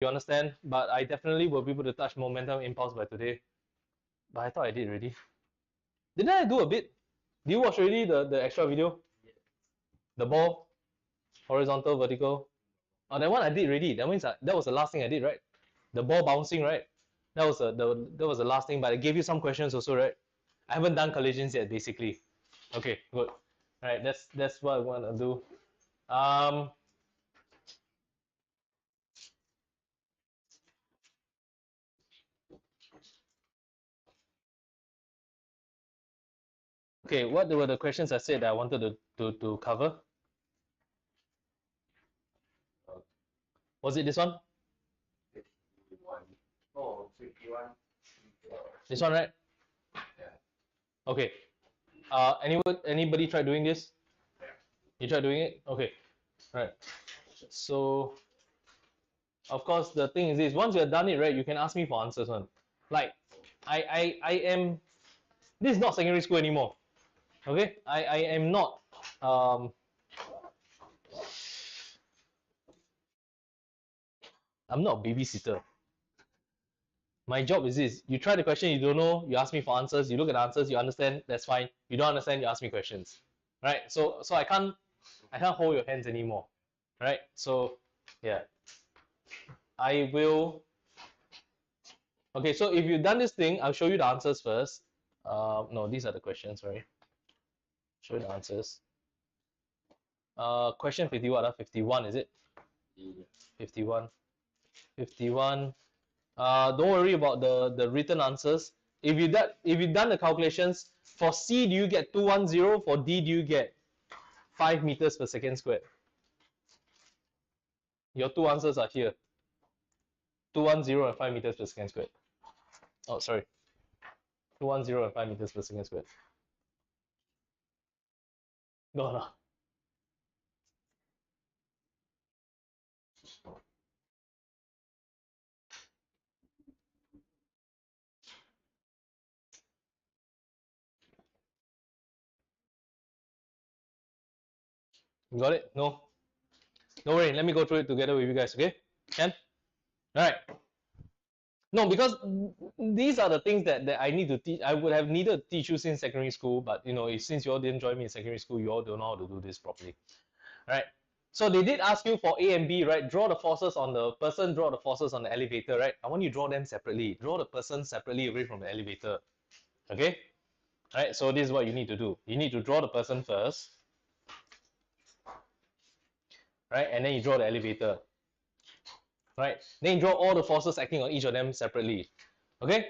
You understand? But I definitely will be able to touch momentum impulse by today. But I thought I did already. Didn't I do a bit? Did you watch already the extra video? The ball, horizontal, vertical. Oh, that one I did already. That means that was the last thing I did, right? The ball bouncing, right? That was that was the last thing. But I gave you some questions also, right? I haven't done collisions yet, basically. Okay, good. All right, that's what I want to do. Okay, what were the questions I said that I wanted to cover? Was it this one? 51. Oh, 51. This one, right? Yeah. Okay. Anybody tried doing this? You tried doing it? Okay. All right. So, of course, the thing is this: once you have done it, right, you can ask me for answers, one. Like, I am. This is not secondary school anymore. Okay, I am not. I'm not a babysitter. My job is this: you try the question you don't know, you ask me for answers, you look at the answers, you understand, that's fine. You don't understand, you ask me questions. Right? So I can't hold your hands anymore. Right? So yeah. I will. Okay, so if you've done this thing, I'll show you the answers first. No, these are the questions, sorry. Show you the answers. Question 51, 51 is it? Yeah. 51. 51. Don't worry about the written answers. If you've done the calculations, for C do you get 210, for D do you get 5 meters per second squared? Your two answers are here. 210 and 5 meters per second squared. Oh, sorry. 210 and 5 meters per second squared. No, no. You got it? No? Don't worry, let me go through it together with you guys, okay? Can? Alright. No, because these are the things that I need to teach. I would have needed to teach you since secondary school, but you know, since you all didn't join me in secondary school, you all don't know how to do this properly. Right? So they did ask you for A and B, right? Draw the forces on the person, draw the forces on the elevator, right? I want you to draw them separately. Draw the person separately away from the elevator. Okay? Right? So this is what you need to do. You need to draw the person first, right? And then you draw the elevator. Right? Then you draw all the forces acting on each of them separately. Okay?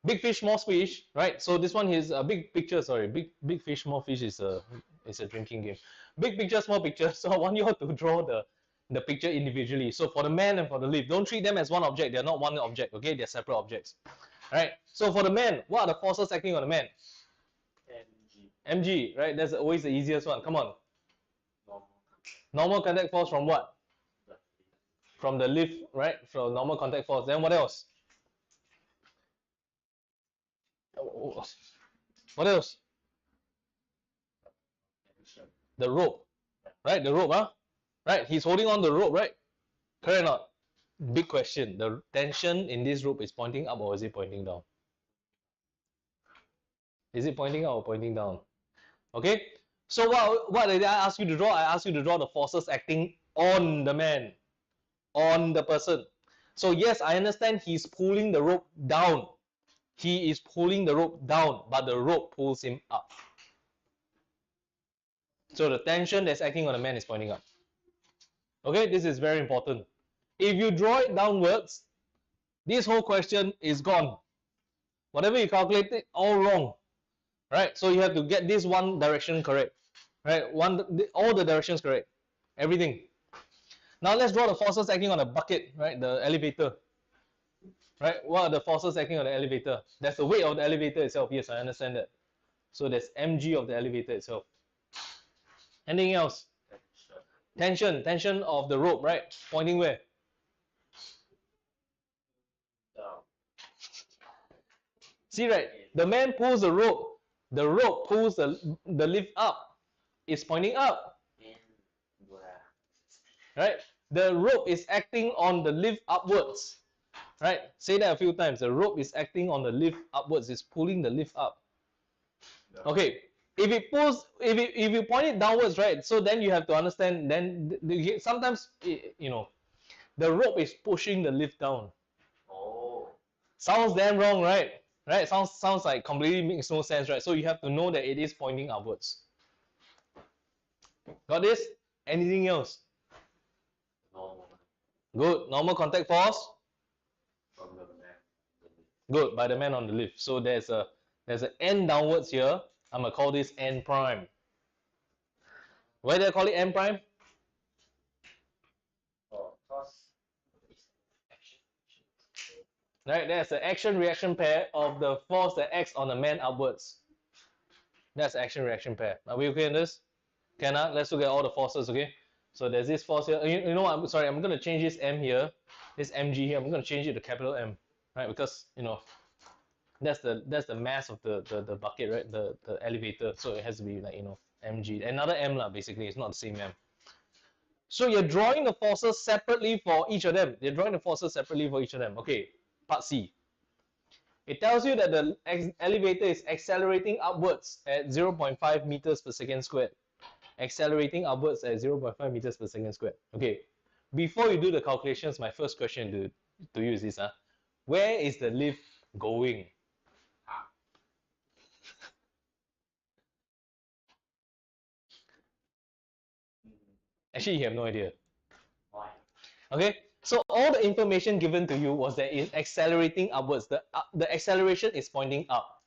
Big fish, small fish, right? So this one is a big picture, sorry. Big fish, small fish is a drinking game. Big picture, small picture. So I want you all to draw the picture individually. So for the man and for the leaf, don't treat them as one object. They're not one object, okay? They're separate objects. Right? So for the man, what are the forces acting on the man? Mg, right? That's always the easiest one. Come on. Normal contact force from what? From the lift, right? From normal contact force. Then what else? What else? The rope, right? The rope, huh? Right? He's holding on the rope, right? Correct or not? Big question. The tension in this rope is pointing up or is it pointing down? Is it pointing up or pointing down? Okay. So what did I ask you to draw? I asked you to draw the forces acting on the man, on the person. So yes, I understand he's pulling the rope down. He is pulling the rope down, but the rope pulls him up. So the tension that's acting on the man is pointing up. Okay, this is very important. If you draw it downwards, this whole question is gone. Whatever you calculated, all wrong. Right? So you have to get this one direction correct. Right? All the directions correct. Everything. Now let's draw the forces acting on the bucket, right? The elevator. Right? What are the forces acting on the elevator? That's the weight of the elevator itself. Yes, I understand that. So there's mg of the elevator itself. Anything else? Tension of the rope, right? Pointing where? Down. See, right? The man pulls the rope pulls the lift up. It's pointing up. Right? the rope is acting on the lift upwards. Right? Say that a few times. The rope is acting on the lift upwards. It's pulling the lift up. Yeah. Okay. If it pulls, if you point it downwards, right? So then you have to understand. Then sometimes the rope is pushing the lift down. Oh. Sounds damn wrong, right? Right? Sounds like completely makes no sense, right? So you have to know that it is pointing upwards. Got this? Anything else? Normal. Good. Normal contact force. From the man. Good. By the man on the lift. So there's an N downwards here. I'm gonna call this N prime. Why do I call it N prime? Oh, cause it's action. Right? There's the action reaction pair of the force that acts on the man upwards. That's action reaction pair. Are we okay on this? Can I? Let's look at all the forces, okay? So there's this force here. You know what? I'm sorry. I'm gonna change this M here, this mg here. I'm gonna change it to capital M, right? Because that's the mass of the bucket, right? The elevator. So it has to be like mg. Another M lah. Basically, it's not the same M. So you're drawing the forces separately for each of them. You're drawing the forces separately for each of them. Okay. Part C. It tells you that the elevator is accelerating upwards at 0.5 meters per second squared. Accelerating upwards at 0.5 meters per second squared. Okay, before you do the calculations, my first question to you is this. Where is the lift going? Actually, you have no idea. Why? Okay, so all the information given to you was that it's accelerating upwards. The acceleration is pointing up.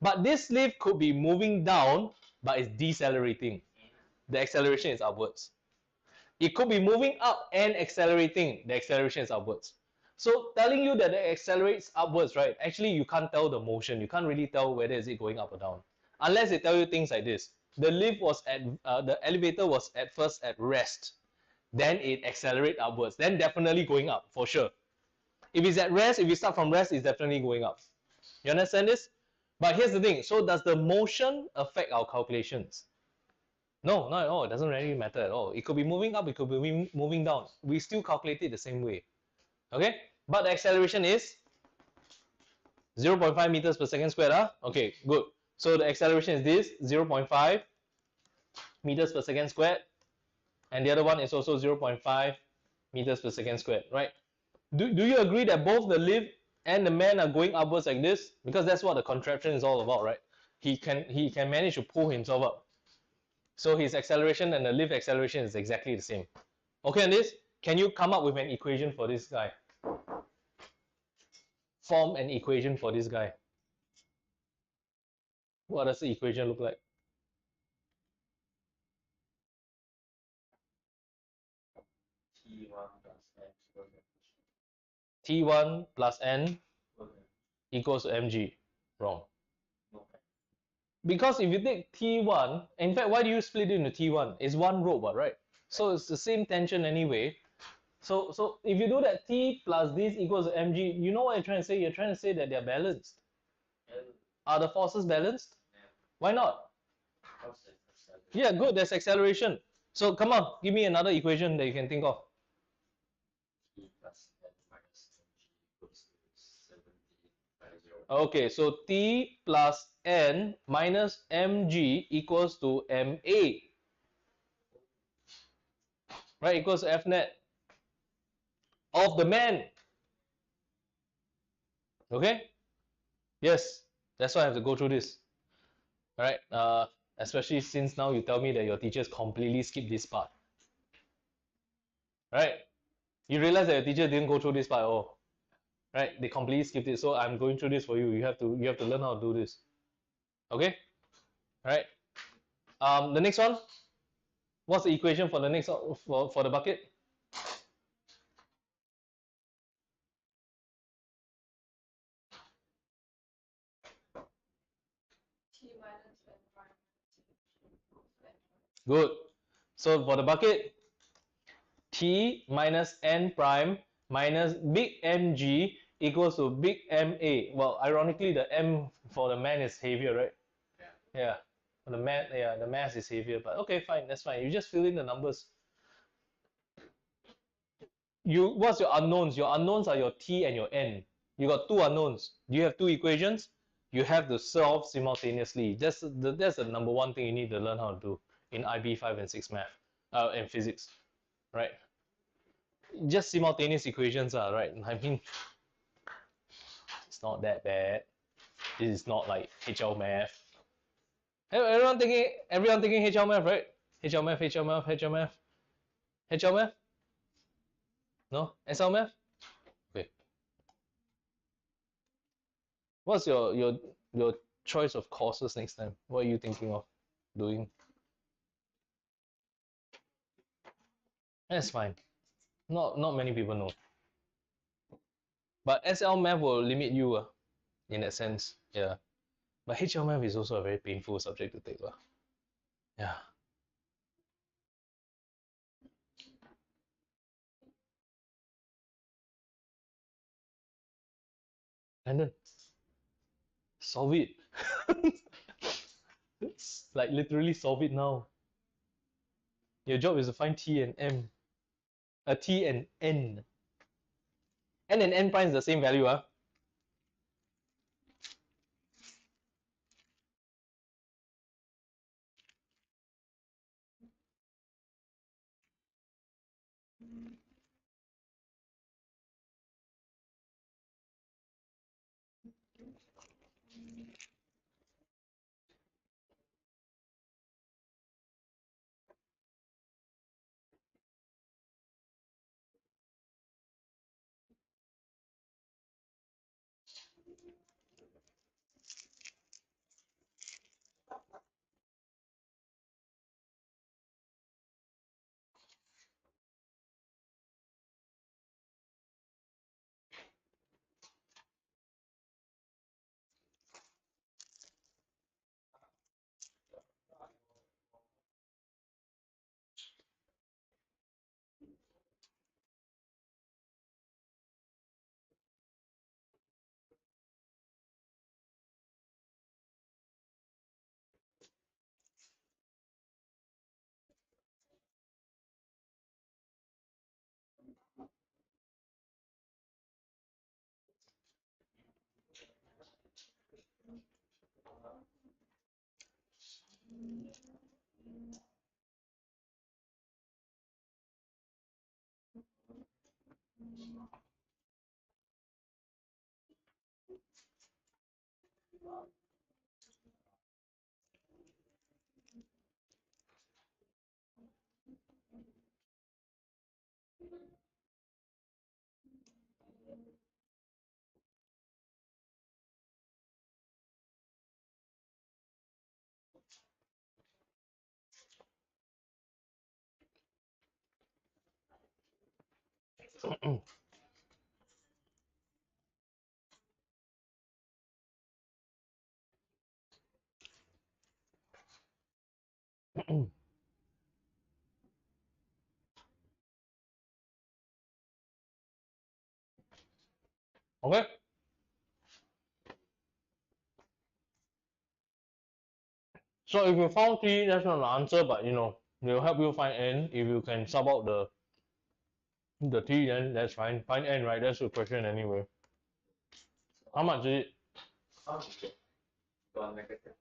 But this lift could be moving down, but it's decelerating. The acceleration is upwards. It could be moving up and accelerating. The acceleration is upwards. So telling you that it accelerates upwards, right? Actually, you can't tell the motion. You can't really tell whether is it going up or down, unless they tell you things like this. The lift was at the elevator was at first at rest, then it accelerates upwards. Then definitely going up for sure. If it's at rest, if you start from rest, it's definitely going up. You understand this? But here's the thing. So does the motion affect our calculations? No, not at all. It doesn't really matter at all. It could be moving up, it could be moving down. We still calculate it the same way. Okay? But the acceleration is 0.5 meters per second squared. Okay, good. So the acceleration is this 0.5 meters per second squared. And the other one is also 0.5 meters per second squared, right? Do you agree that both the lift and the man are going upwards like this? Because that's what the contraption is all about, right? He can manage to pull himself up. So his acceleration and the lift acceleration is exactly the same. Okay, on this, can you come up with an equation for this guy? Form an equation for this guy. What does the equation look like? T1 plus N. T1 plus N equals to mg. Wrong. No. Because if you take T1, in fact, why do you split it into T1? It's one rope, right? So it's the same tension anyway. So if you do that, T plus this equals to mg, you know what you're trying to say? You're trying to say that they're balanced. Are the forces balanced? Why not? Yeah, good. There's acceleration. So come on, give me another equation that you can think of. T plus N minus mg equals to 70 by 0. Okay, so T plus N minus mg equals to ma. Right, equals to F net of the man. Okay? Yes, that's why I have to go through this. All right, especially since now you tell me that your teachers completely skipped this part. Right? You realize that your teacher didn't go through this part at all. Right? They completely skipped it. So I'm going through this for you. You have to learn how to do this. Okay? All right. The next one. What's the equation for the next for the bucket? Good. So for the bucket, T minus N prime minus big mg equals to big ma. Well, ironically, the m for the man is heavier, right? Yeah. For the man, the mass is heavier. But okay, fine, that's fine. You just fill in the numbers. what's your unknowns? Your unknowns are your t and your n. You got two unknowns. You have two equations. You have to solve simultaneously. That's the number one thing you need to learn how to do in IB5 and 6 math, and physics, right? Just simultaneous equations are right. I mean, it's not that bad. It is not like HL math. Everyone thinking HL math, right? HL math, HL math, HL math, HL math. No, SL math. Okay. What's your choice of courses next time? What are you thinking of doing? That's fine. Not many people know. But SL math will limit you in that sense. Yeah. But HL math is also a very painful subject to take. Yeah. And then solve it. Like literally solve it now. Your job is to find T and M. T and N. N and N prime is the same value, Okay. So if you found T, that's not an answer, but they'll help you find N. If you can sub out the T, then that's fine. Find N, right? That's the question anyway. How much is Okay. One negative.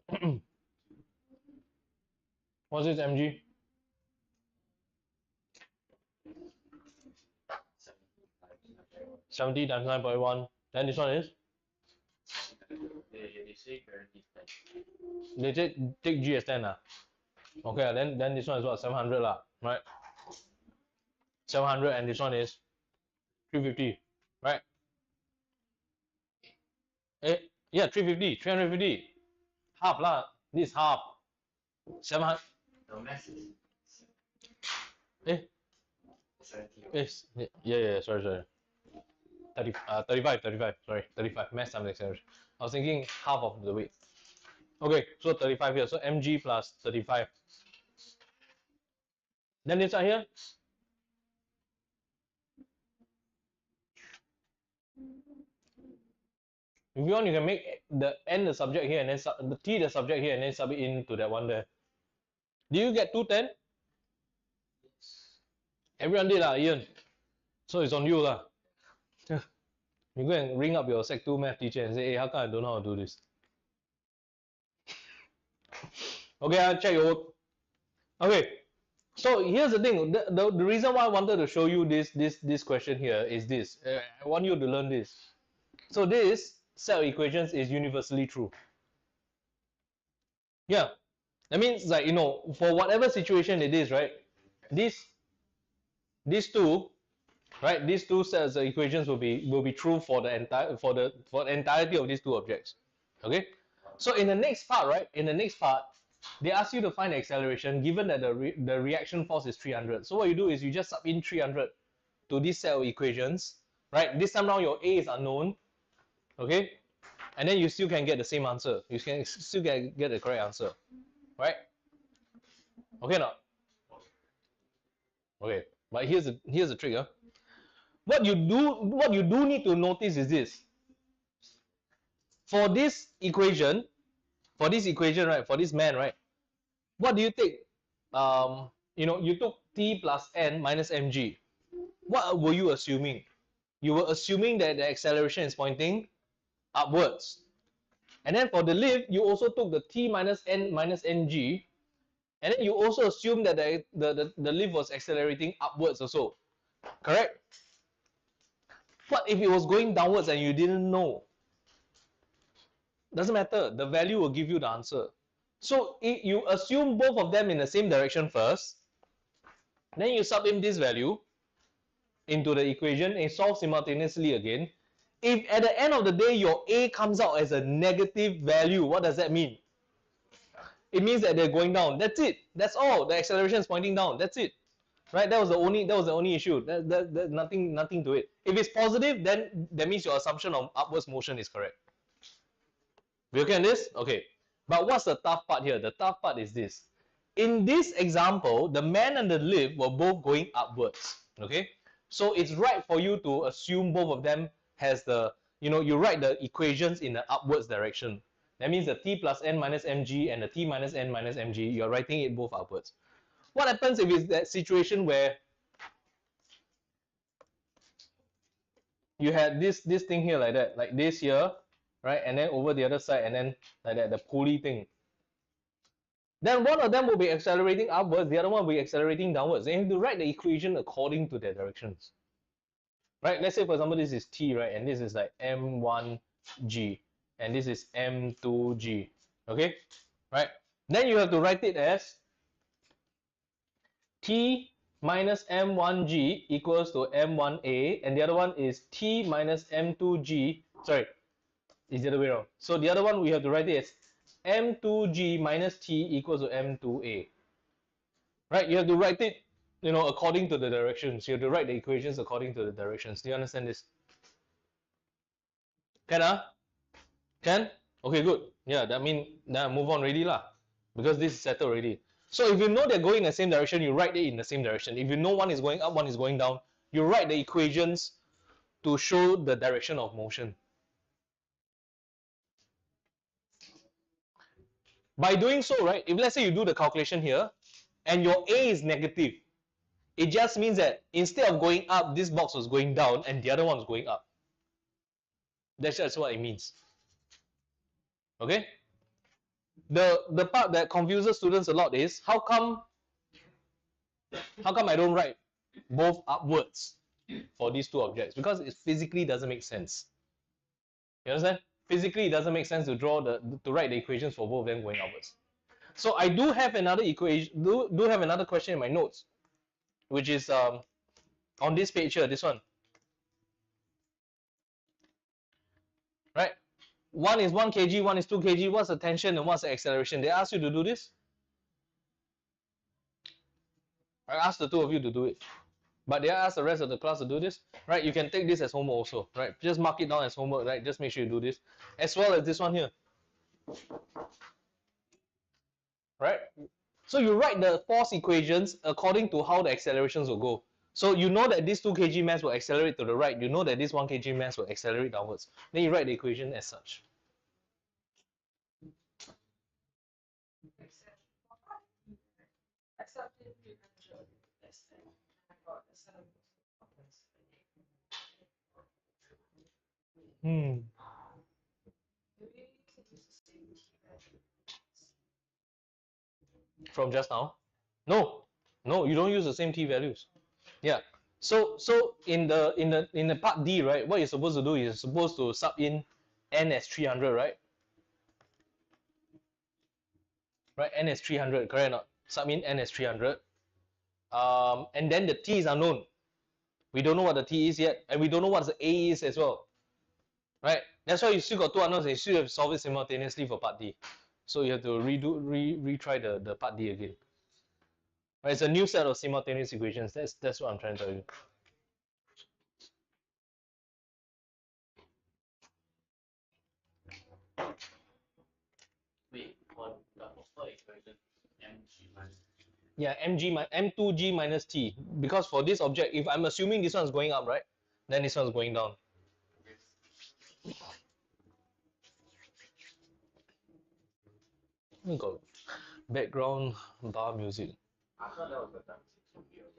it? What's this mg? 70 times 9.1. Then this one is? They say guaranteed 10. They take G as 10 Okay, then this one is what? 700 right? 700 and this one is 350, right? Yeah, 350, 350. Half lah. This half. 700. The mass is Eh, 70. yeah, sorry. 35, sorry, 35. Mass times acceleration. I was thinking half of the weight. Okay, so 35 here. So mg plus 35. Then inside here, If you want, you can make the n the subject here and then the t the subject here and then sub it into that one there. Do you get 210? Everyone did lah, Ian. So it's on you lah. You go and ring up your Sec 2 math teacher and say, hey, how come I don't know how to do this? Okay, I'll check your work. Okay, so here's the thing. The reason why I wanted to show you this question here is this. I want you to learn this. So this set of equations is universally true. Yeah, that means like, you know, for whatever situation it is, right? These two, right? These two sets of equations will be true for the entirety of these two objects. Okay. So in the next part, right? In the next part, they ask you to find the acceleration given that the reaction force is 300. So what you do is you just sub in 300 to this set of equations, right? This time around your A is unknown, okay? And then you still can get the same answer. You can still get the correct answer, right? Okay, now. Okay, but here's the trick, huh? What you do need to notice is this. For this equation, right? For this man, right? What do you take? You know, you took t plus n minus mg. What were you assuming? You were assuming that the acceleration is pointing upwards. And then for the lift, you also took the t minus n minus mg, and then you also assumed that the lift was accelerating upwards also. Correct? What if it was going downwards and you didn't know? Doesn't matter. The value will give you the answer. So you assume both of them in the same direction first, then you sub in this value into the equation and solve simultaneously again. If at the end of the day your A comes out as a negative value, what does that mean? It means that they're going down. That's it. That's all. The acceleration is pointing down. That's it. Right? That was the only issue. There's nothing to it. If it's positive, then that means your assumption of upwards motion is correct. We okay on this? Okay. But what's the tough part here? The tough part is this. In this example, the man and the lift were both going upwards. Okay? So it's right for you to assume both of them has the, you know, you write the equations in the upwards direction. That means the t plus n minus mg and the t minus n minus mg, you're writing it both upwards. What happens if it's that situation where you had this thing here like that, like this here, right? And then over the other side, and then like that, the pulley thing. Then one of them will be accelerating upwards, the other one will be accelerating downwards. And you have to write the equation according to their directions. Right? Let's say, for example, this is T, right? And this is like M1G. And this is M2G. Okay? Right? Then you have to write it as T minus M1G equals to M1A. And the other one is T minus M2G. Sorry, it's the other way around. So the other one, we have to write it as M2G minus T equals to M2A. Right? You have to write it, you know, according to the directions. You have to write the equations according to the directions. Do you understand this? Can Can? Okay, good. Yeah, that means now move on already lah. Because this is settled already. So if you know they're going in the same direction, you write it in the same direction. If you know one is going up, one is going down, you write the equations to show the direction of motion. By doing so, right, if let's say you do the calculation here, and your A is negative, it just means that instead of going up, this box was going down, and the other one was going up. That's just what it means. Okay? The part that confuses students a lot is, how come I don't write both upwards for these two objects? Because it physically doesn't make sense. You understand? Physically, it doesn't make sense to write the equations for both of them going upwards. So I do have another equation, do have another question in my notes, which is on this page here, this one. Right? One is 1 kg, one is 2 kg. What's the tension and what's the acceleration? They ask you to do this. I asked the two of you to do it. But they ask the rest of the class to do this. Right? You can take this as homework also. Right? Just mark it down as homework. Right? Just make sure you do this. As well as this one here. Right? So you write the force equations according to how the accelerations will go. So you know that this 2 kg mass will accelerate to the right. You know that this 1 kg mass will accelerate downwards. Then you write the equation as such. From just now? No, no, you don't use the same t values. Yeah. So in the part D, right? What you're supposed to do is you're supposed to sub in n as 300, right? Right, n as 300, correct or not? Sub in n as 300. And then the t is unknown. We don't know what the t is yet, and we don't know what the a is as well. Right? That's why you still got two unknowns and you still have to solve it simultaneously for part D. So you have to retry the part D again. Right? It's a new set of simultaneous equations. That's what I'm trying to tell you. Wait, what equation? mg minus Yeah, m2g minus t. Because for this object, if I'm assuming this one's going up, right? Then this one's going down. We got background bar music. I thought that was the time.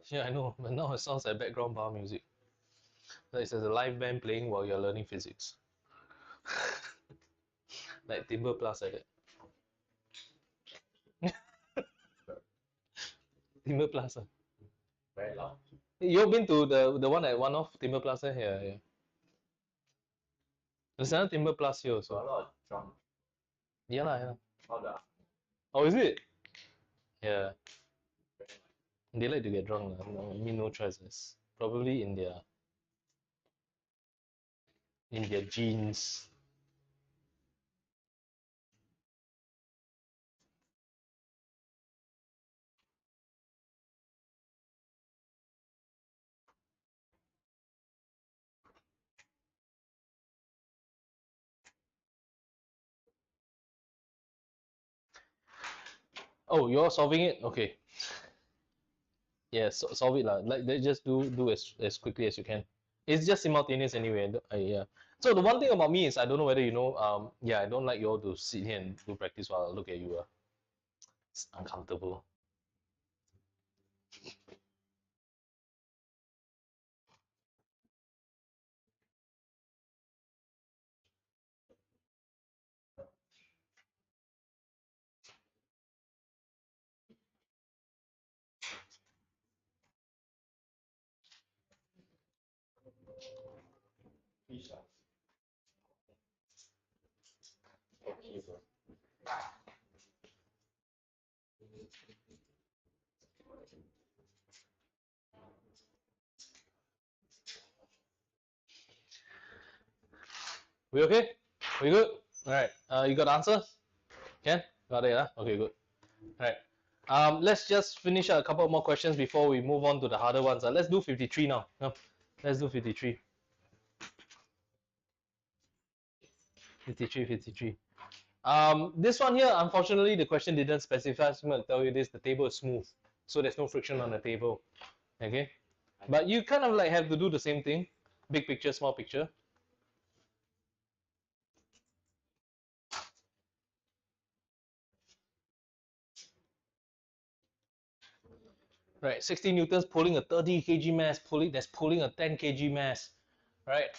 Yeah, I know, but now it sounds like background bar music. Like it's a live band playing while you're learning physics. Like Timber Plus like that. Timber Plus. Very loud. You've been to the one at one off Timber Plus? Yeah, yeah. There's another Timber Plus here So a also. lot of drum. Yeah, yeah. All the Oh, is it? Yeah. They like to get drunk. No, I mean, no choices. Probably in their genes. Oh, you're solving it? Okay. Yeah, solve it lah. Like just do as quickly as you can. It's just simultaneous anyway. Yeah. So the one thing about me is I don't know whether you know. Yeah, I don't like you all to sit here and do practice while I look at you. It's uncomfortable. We okay? We good? All right. You got the answer? Can? Got it, huh? Okay, good. All right. Let's just finish a couple more questions before we move on to the harder ones. Let's do 53 now. No, let's do 53. 53, 53. This one here, unfortunately, the question didn't specify. So I'm going to tell you this: the table is smooth, so there's no friction on the table. Okay, but you kind of like have to do the same thing: big picture, small picture. Right, 60 newtons pulling a 30 kg mass, that's pulling a 10 kg mass. Right,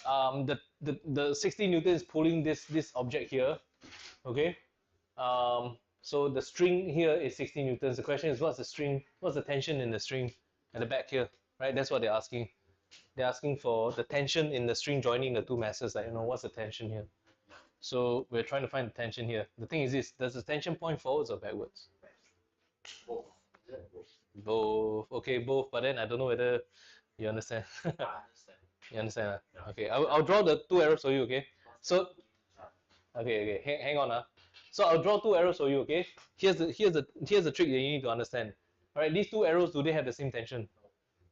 the 60 newtons is pulling this object here. Okay, so the string here is 60 newtons. The question is, what's the tension in the string at the back here? Right, that's what they're asking. They're asking for the tension in the string joining the two masses. Like, what's the tension here? So we're trying to find the tension here. The thing is this: does the tension point forwards or backwards? both. Both. Okay, both. But then I don't know whether you understand. I understand. You understand? Yeah. Okay, I'll draw the two arrows for you. Okay. So okay, hang on. So I'll draw two arrows for you. Okay. Here's the trick that you need to understand. All right, these two arrows, do they have the same tension?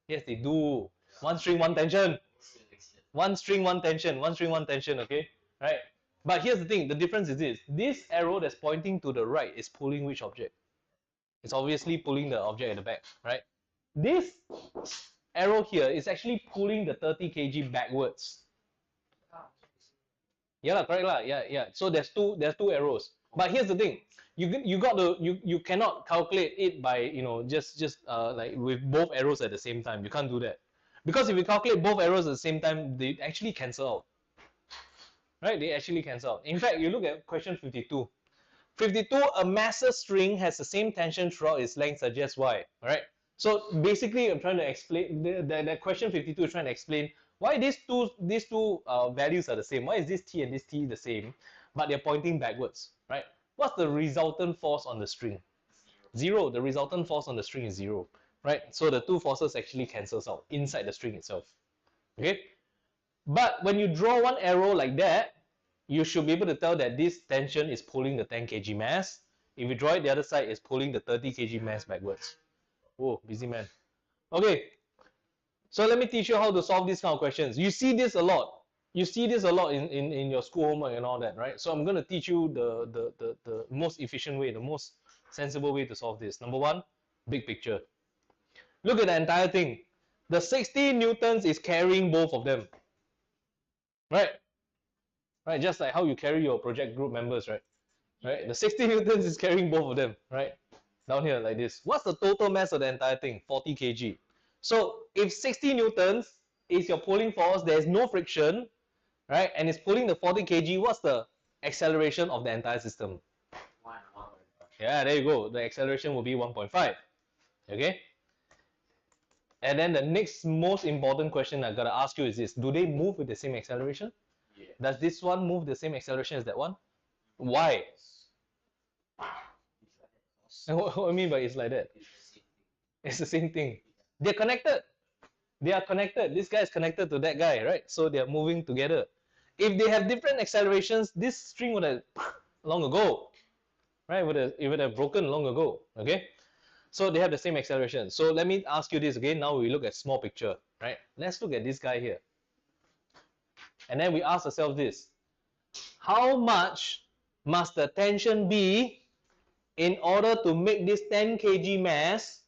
Yes, they do. One string, one tension. One string, one tension. One string, one tension. Okay. Right. But here's the thing. The difference is this: this arrow that's pointing to the right is pulling which object? It's obviously pulling the object at the back, right? This arrow here is actually pulling the 30 kg backwards. Yeah, correct lah. Yeah. So there's two arrows. But here's the thing, you cannot calculate it by just like with both arrows at the same time. You can't do that, because if you calculate both arrows at the same time, they actually cancel out. Right? They actually cancel out. In fact, you look at question 52. 52, a massive string has the same tension throughout its length suggests why. All right. So basically, I'm trying to explain the question 52 is trying to explain why these two values are the same. Why is this t and this t the same, but they're pointing backwards, right? What's the resultant force on the string? Zero. The resultant force on the string is zero, right? So the two forces actually cancels out inside the string itself. Okay. But when you draw one arrow like that, you should be able to tell that this tension is pulling the 10 kg mass. If you draw it the other side, it's pulling the 30 kg mass backwards. Whoa, busy man. Okay, so let me teach you how to solve these kind of questions. You see this a lot. You see this a lot in your school homework and all that, right? So I'm going to teach you the most efficient way, the most sensible way to solve this. Number one, big picture. Look at the entire thing. The 60 newtons is carrying both of them, right? Right, just like how you carry your project group members, right? Right, the 60 newtons is carrying both of them, right? Down here like this. What's the total mass of the entire thing? 40 kg. So if 60 newtons is your pulling force, there's no friction, right? And it's pulling the 40 kg, what's the acceleration of the entire system? 1.5. Yeah, there you go. The acceleration will be 1.5. Okay? And then the next most important question I gotta ask you is this: do they move with the same acceleration? Yeah. Does this one move the same acceleration as that one? Why? And what I mean by it's like that? It's the same thing. They're connected. They are connected. This guy is connected to that guy, right? So they are moving together. If they have different accelerations, this string would have long ago, right? It would have broken long ago. Okay. So they have the same acceleration. So let me ask you this again. Now we look at small picture, right? Let's look at this guy here. And then we ask ourselves this: how much must the tension be in order to make this 10 kg mass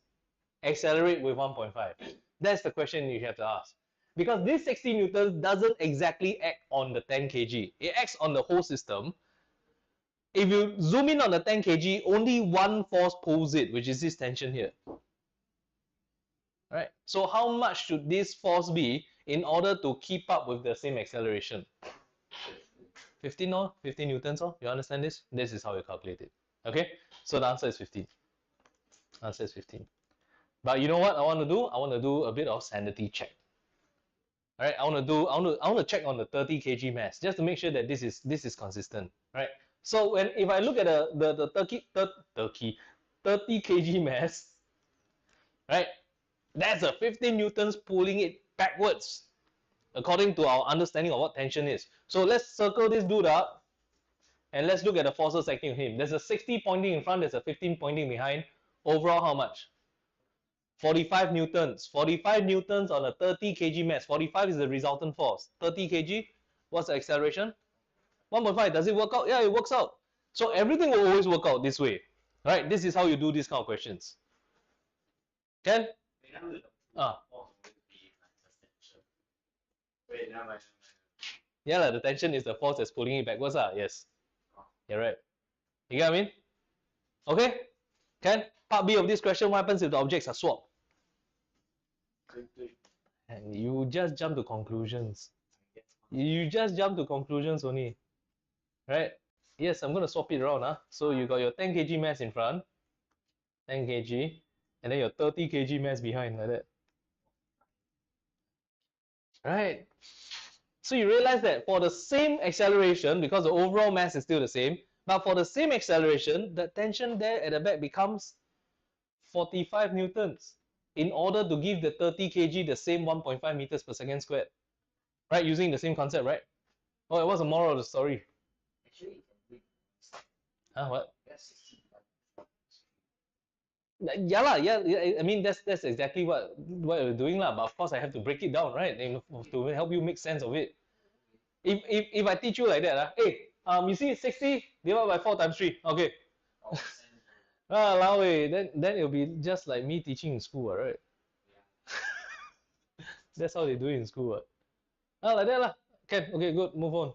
accelerate with 1.5? That's the question you have to ask. Because this 60 newtons doesn't exactly act on the 10 kg. It acts on the whole system. If you zoom in on the 10 kg, only one force pulls it, which is this tension here. Right? So how much should this force be in order to keep up with the same acceleration? 15 or 15 newtons or? You understand this? This is how you calculate it. Okay? So the answer is 15. Answer is 15. But you know what I want to do? I want to do a bit of sanity check. All right, I want to check on the 30 kg mass just to make sure that this is consistent, right? So if I look at the 30 kg mass, right? That's a 15 newtons pulling it backwards, according to our understanding of what tension is. So let's circle this dude up, and let's look at the forces acting on him. There's a 60 pointing in front, there's a 15 pointing behind. Overall, how much? 45 newtons. 45 newtons on a 30 kg mass. 45 is the resultant force. 30 kg, what's the acceleration? 1.5. Does it work out? Yeah, it works out. So everything will always work out this way. Right? This is how you do these kind of questions. Can? Ah. Yeah, the tension is the force that's pulling it backwards. Yes. You're right. You get what I mean? Okay? Can? Part B of this question, what happens if the objects are swapped? And you just jump to conclusions. You just jump to conclusions only. Right? Yes, I'm going to swap it around. So you got your 10 kg mass in front, 10 kg, and then your 30 kg mass behind, like that. Right? So you realize that for the same acceleration, because the overall mass is still the same, but for the same acceleration, the tension there at the back becomes 45 newtons in order to give the 30 kg the same 1.5 meters per second squared. Right? Using the same concept, right? Oh, what's the moral of the story? Actually, What? yes. Yeah, I mean that's exactly what we're doing lah. But of course I have to break it down, right? To help you make sense of it. If I teach you like that, hey, you see 60 divided by 4 times 3. Okay. Then it'll be just like me teaching in school, right? That's how they do it in school. What? Ah, like that lah. Okay, good. Move on.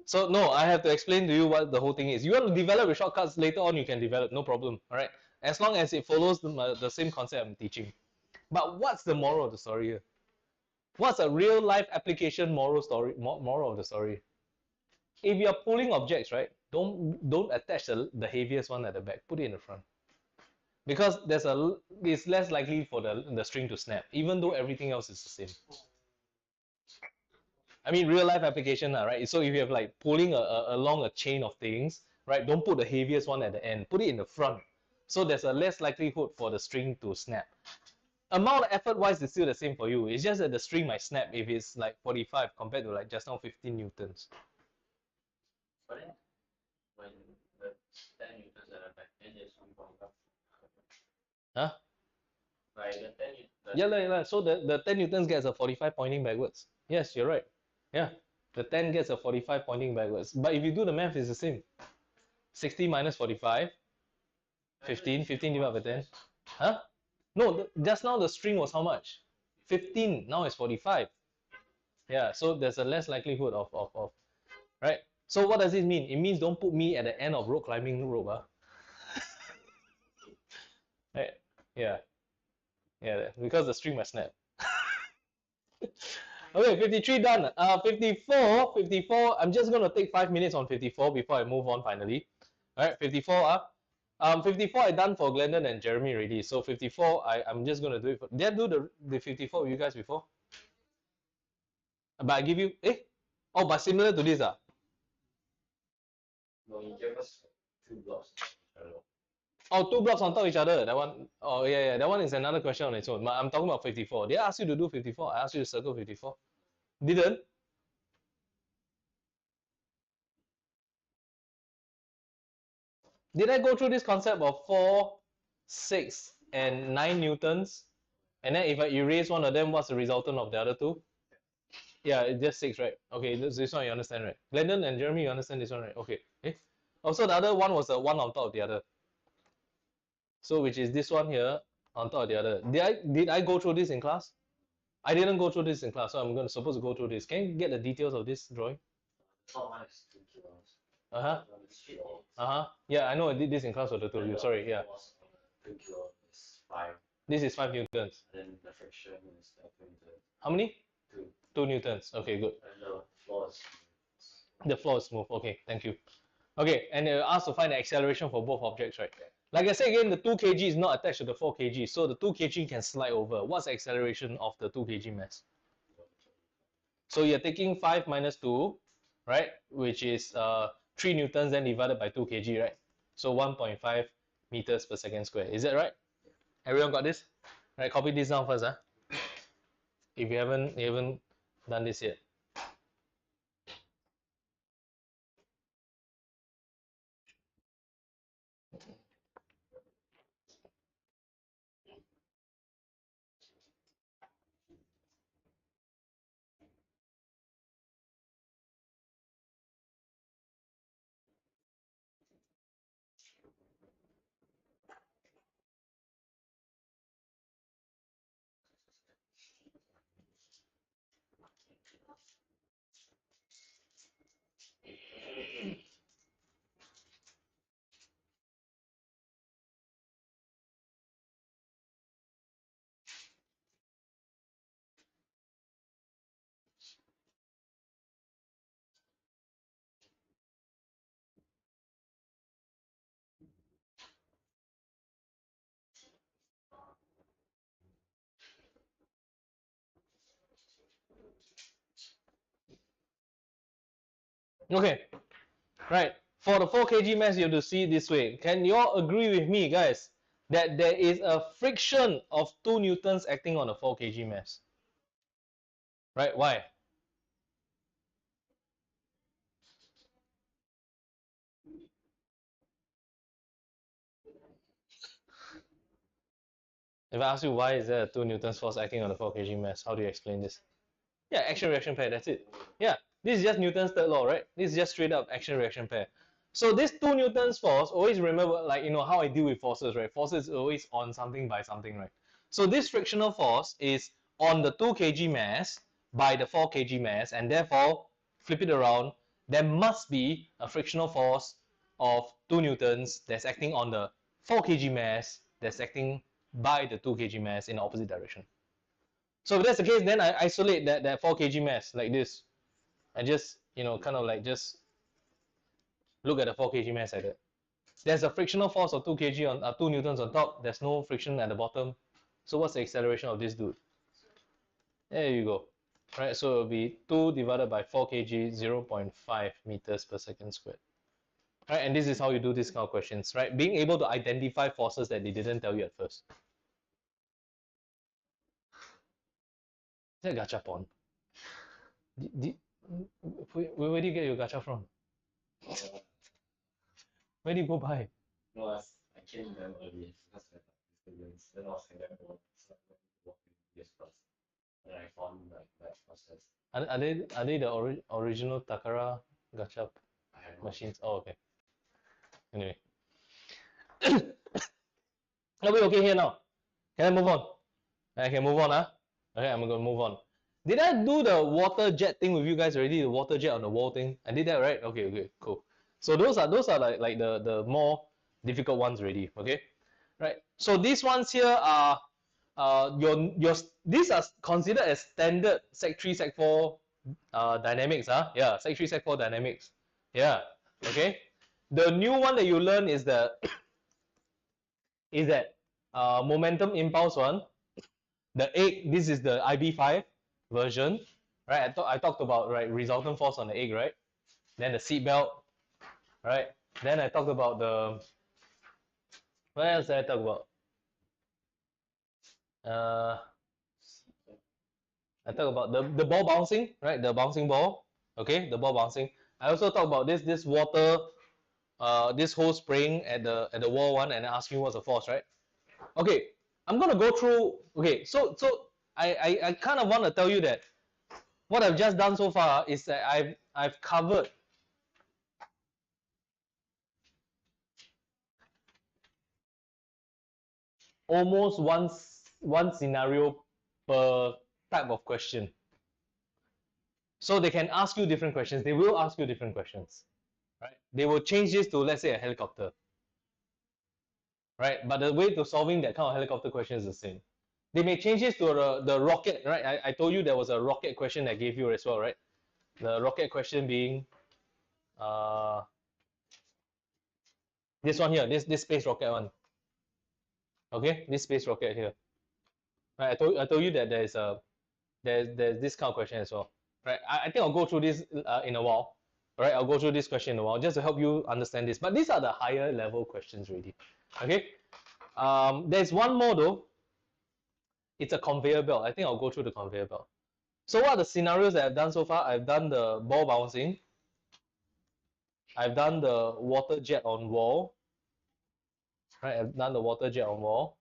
So no, I have to explain to you what the whole thing is. You want to develop your shortcuts later on, you can develop, no problem. All right, as long as it follows the same concept I'm teaching. But what's the moral of the story here? What's a real life application moral of the story? If you're pulling objects, right, don't attach the heaviest one at the back. Put it in the front. Because it's less likely for the string to snap, even though everything else is the same. I mean, real life application, right? So if you have like pulling along a chain of things, right, don't put the heaviest one at the end. Put it in the front. So there's a less likelihood for the string to snap. Amount of effort wise is still the same for you. It's just that the string might snap if it's like 45 compared to like just now 15 newtons. But then when the 10 newtons at the back, then there's one point up. Huh? Like the 10 newtons. Yeah. So the 10 newtons gets a 45 pointing backwards. Yes, you're right. Yeah. The 10 gets a 45 pointing backwards. But if you do the math, it's the same. 60 minus 45. 15 divided by 10. Huh? No, just now the string was how much? 15. Now it's 45. Yeah, so there's a less likelihood of right? So what does it mean? It means don't put me at the end of rope climbing rope. Right? Yeah. Yeah, because the string must snap. Okay, 53 done. 54, I'm just going to take 5 minutes on 54 before I move on finally. All right, 54. 54 I done for Glendon and Jeremy already. So 54, I'm just going to do it. Did I do the 54 with you guys before? But I give you, oh, but similar to this. No, you gave us 2 blocks. Oh, 2 blocks on top of each other. That one, oh yeah, that one is another question on its own. But I'm talking about 54. Did I ask you to do 54? I asked you to circle 54. Didn't? Did I go through this concept of 4, 6, and 9 newtons? And then if I erase one of them, what's the resultant of the other two? Yeah, it's just 6, right? Okay, this one you understand, right? Glendon and Jeremy, you understand this one, right? Okay. Also, the other one was the one on top of the other. So which is this one here on top of the other. Did I go through this in class? I didn't go through this in class, so I'm supposed to go through this. Can you get the details of this drawing? Top one is 2 kilos. Yeah, I know I did this in class with the two of you. Sorry, yeah. 2 kilos is 5. This is 5 newtons. And then the friction is 2 newtons. How many? 2. 2 newtons. Okay, good. And the floor is The floor is smooth. Okay, thank you. Okay, and they asked to find the acceleration for both objects, right? Like I said again, the 2 kg is not attached to the 4 kg, so the 2 kg can slide over. What's the acceleration of the 2 kg mass? So you're taking 5 minus 2, right? Which is 3 newtons then divided by 2 kg, right? So 1.5 meters per second square. Is that right? Everyone got this? Right, copy this down first. If you haven't done this yet. Okay, right. For the 4 kg mass, you have to see it this way. Can you all agree with me, guys, that there is a friction of 2 newtons acting on a 4 kg mass? Right, why? If I ask you why is there a 2 newtons force acting on a 4 kg mass, how do you explain this? Yeah, action-reaction pair, that's it. Yeah, this is just Newton's third law, right? This is just straight up action-reaction pair. So this 2 newtons force, always remember, like, how I deal with forces, right? Forces is always on something by something, right? So this frictional force is on the 2 kg mass by the 4 kg mass, and therefore flip it around, there must be a frictional force of 2 newtons that's acting on the 4 kg mass that's acting by the 2 kg mass in the opposite direction. So if that's the case, then I isolate that 4 kg mass like this, and just, you know, kind of like just look at the 4 kg mass like that. There's a frictional force of 2 kg on 2 newtons on top. There's no friction at the bottom. So what's the acceleration of this dude? There you go. Right, so it'll be 2 divided by 4 kg, 0.5 meters per second squared. Right, and this is how you do these kind of questions, right? Being able to identify forces that they didn't tell you at first. Is that gachapon? Where do you get your gacha from? Where do you go buy? No, I came very early because I had students. Then I was hanging out, so I went to walk in this class. And I found like that process. Are they the original Takara gacha I have no machines? Oh, okay. Anyway. Are we okay here now? Can I move on? I can move on, huh? Okay, I'm gonna move on. Did I do the water jet thing with you guys already? The water jet on the wall thing? I did that, right? Okay, cool. So those are like the more difficult ones already. Okay, right? So these ones here are your these are considered as standard Sec 3, Sec 4 dynamics, huh? Yeah, Sec 3, Sec 4 dynamics. Yeah. Okay. The new one that you learn is the is that momentum impulse one. The egg, this is the IB5 version, right? I talked about, right, resultant force on the egg, right? Then the seat belt, right? Then I talked about the, what else did I talk about? I talked about the ball bouncing, right? The bouncing ball, okay? The ball bouncing. I also talked about this water, this whole spraying at the wall one, and ask you what's the force, right? Okay, I'm gonna go through. Okay, so I kind of want to tell you that what I've just done so far is that I've covered almost one scenario per type of question. So they can ask you different questions. They will ask you different questions, right? They will change this to, let's say, a helicopter, right? But the way to solving that kind of helicopter question is the same. They may change this to the rocket, right? I told you there was a rocket question I gave you as well, right? The rocket question being this one here, this space rocket one. Okay, this space rocket here. Right, I told you that there's this kind of question as well. Right, I think I'll go through this in a while. All right, I'll go through this question in a while just to help you understand this. But these are the higher level questions really. Okay. There's one more though. It's a conveyor belt. I think I'll go through the conveyor belt. So what are the scenarios that I've done so far? I've done the ball bouncing. I've done the water jet on wall. Right, I've done the water jet on wall.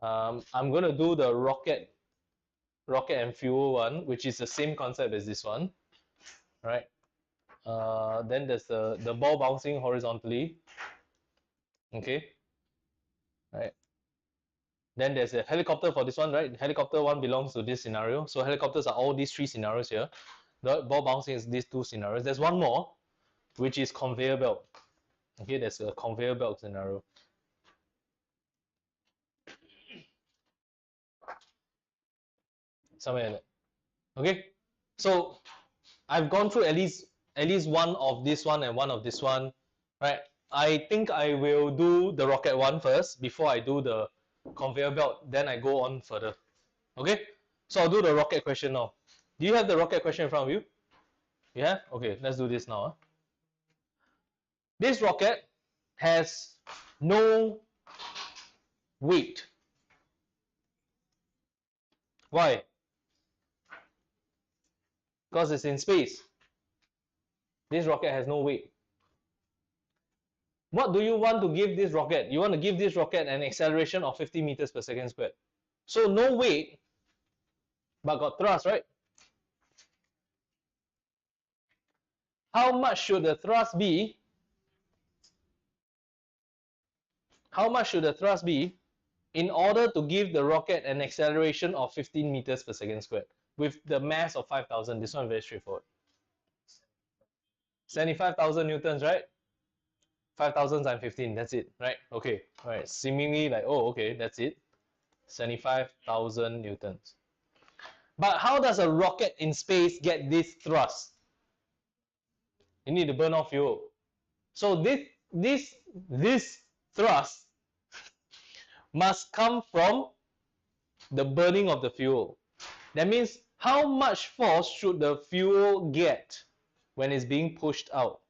I'm gonna do the rocket and fuel one, which is the same concept as this one, right? Then there's the ball bouncing horizontally, okay, right? Then there's a helicopter for this one, right? Helicopter one belongs to this scenario. So helicopters are all these three scenarios here. The ball bouncing is these two scenarios. There's one more, which is conveyor belt. Okay, there's a conveyor belt scenario. Somewhere in it. Okay, so I've gone through at least one of this one and one of this one, right? I think I will do the rocket one first before I do the conveyor belt. Then I go on further. Okay, so I'll do the rocket question now. Do you have the rocket question in front of you? You have? Okay, let's do this now. Huh? This rocket has no weight. Why? Because it's in space. This rocket has no weight. What do you want to give this rocket? You want to give this rocket an acceleration of 50 meters per second squared. So no weight, but got thrust, right? How much should the thrust be? How much should the thrust be in order to give the rocket an acceleration of 15 meters per second squared with the mass of 5,000. This one very straightforward. 75,000 newtons, right? 5,000 times 15, that's it, right? Okay, all right. Seemingly like, oh, okay, that's it. 75,000 newtons. But how does a rocket in space get this thrust? You need to burn off fuel. So this thrust must come from the burning of the fuel. That means how much force should the fuel get when it's being pushed out?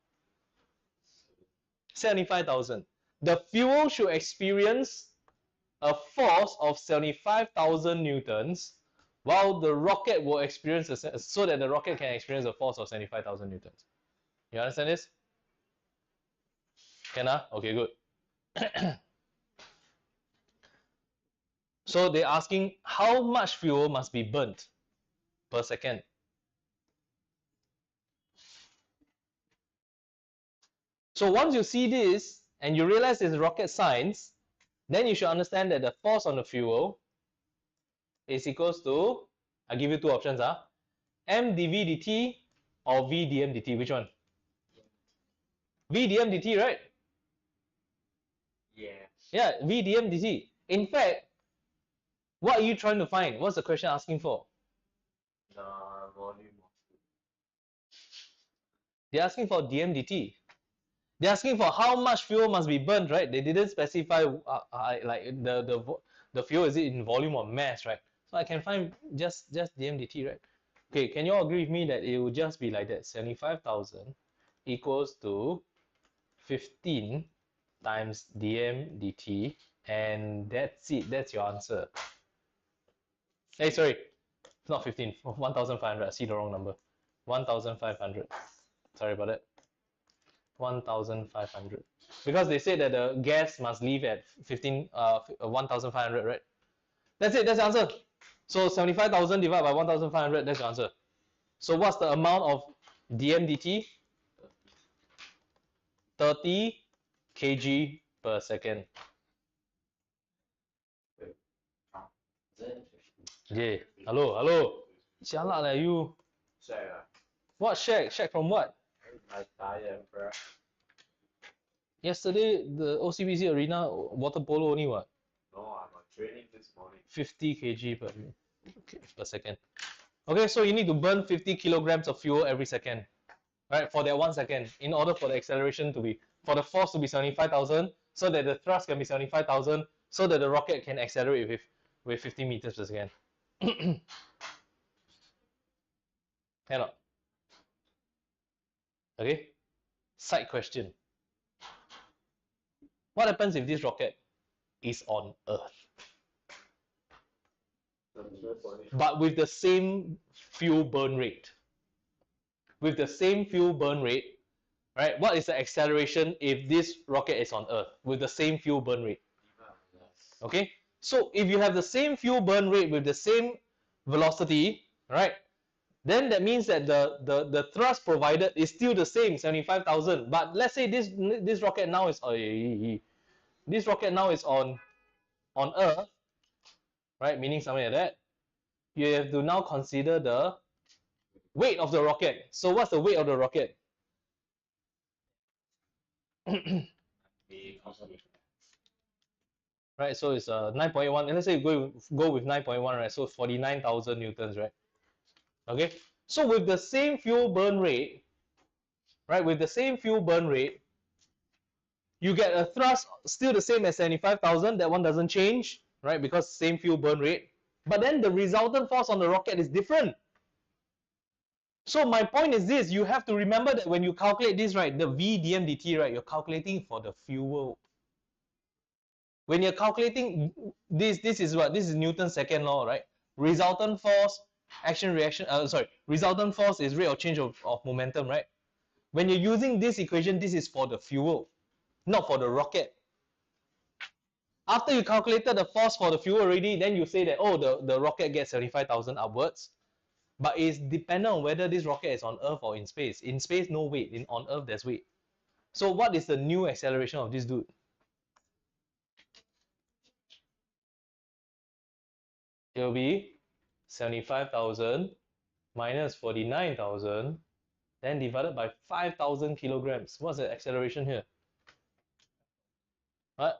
75,000. The fuel should experience a force of 75,000 newtons, while the rocket will experience so that the rocket can experience a force of 75,000 newtons. You understand this? Can I? Okay, good. So they're asking how much fuel must be burnt per second. So once you see this and you realize it's rocket science, then you should understand that the force on the fuel is equals to, I'll give you two options, m dv dt or v dm dt. Which one? V dm dt, right? Yeah. Yeah, v dm dt. In fact, what are you trying to find? What's the question asking for? The volume of They're asking for dm dt. They're asking for how much fuel must be burned, right? They didn't specify like the fuel, is it in volume or mass, right? So I can find just dm dt, right? Okay, can you all agree with me that it would just be like that? 75,000 equals to 15 times dm dt, and that's it. That's your answer. Hey, sorry, it's not 15. 1,500. I see the wrong number. 1,500. Sorry about that. 1,500. Because they said that the gas must leave at 1,500, right? That's it. That's the answer. So 75,000 divided by 1,500. That's your answer. So what's the amount of dm dt? 30 kg per second. Yeah. Hello. Jialat leh you. shag. What shag? Shag from what? I tired, bro. Yesterday the OCBC arena water polo only what? No, I'm training this morning. 50 kg per second. Okay, so you need to burn 50 kilograms of fuel every second, right? For that 1 second, in order for the acceleration to be, for the force to be 75,000, so that the thrust can be 75,000, so that the rocket can accelerate with 50 meters per second. Cannot. Okay. Side question. What happens if this rocket is on Earth, but with the same fuel burn rate? With the same fuel burn rate, right? What is the acceleration if this rocket is on Earth with the same fuel burn rate? Okay. So if you have the same fuel burn rate with the same velocity, right? Then that means that the thrust provided is still the same, 75,000. But let's say this rocket now is on Earth, right? Meaning something like that. You have to now consider the weight of the rocket. So what's the weight of the rocket? Right, so it's 9.1. And let's say you go with 9.1, right? So 49,000 newtons, right? Okay. So with the same fuel burn rate, right? With the same fuel burn rate, you get a thrust still the same as 75,000. That one doesn't change, right? Because same fuel burn rate. But then the resultant force on the rocket is different. So my point is this: you have to remember that when you calculate this, right, the V dm dt, right, you're calculating for the fuel. When you're calculating this is what? This is Newton's second law, right? Resultant force, action reaction. Resultant force is rate of change of momentum, right? When you're using this equation, this is for the fuel, not for the rocket. After you calculated the force for the fuel already, then you say that, oh, the rocket gets 75,000 upwards. But it's dependent on whether this rocket is on Earth or in space. In space, no weight. On Earth, there's weight. So what is the new acceleration of this dude? it will be 75,000 minus 49,000, then divided by 5,000 kilograms. What's the acceleration here? What?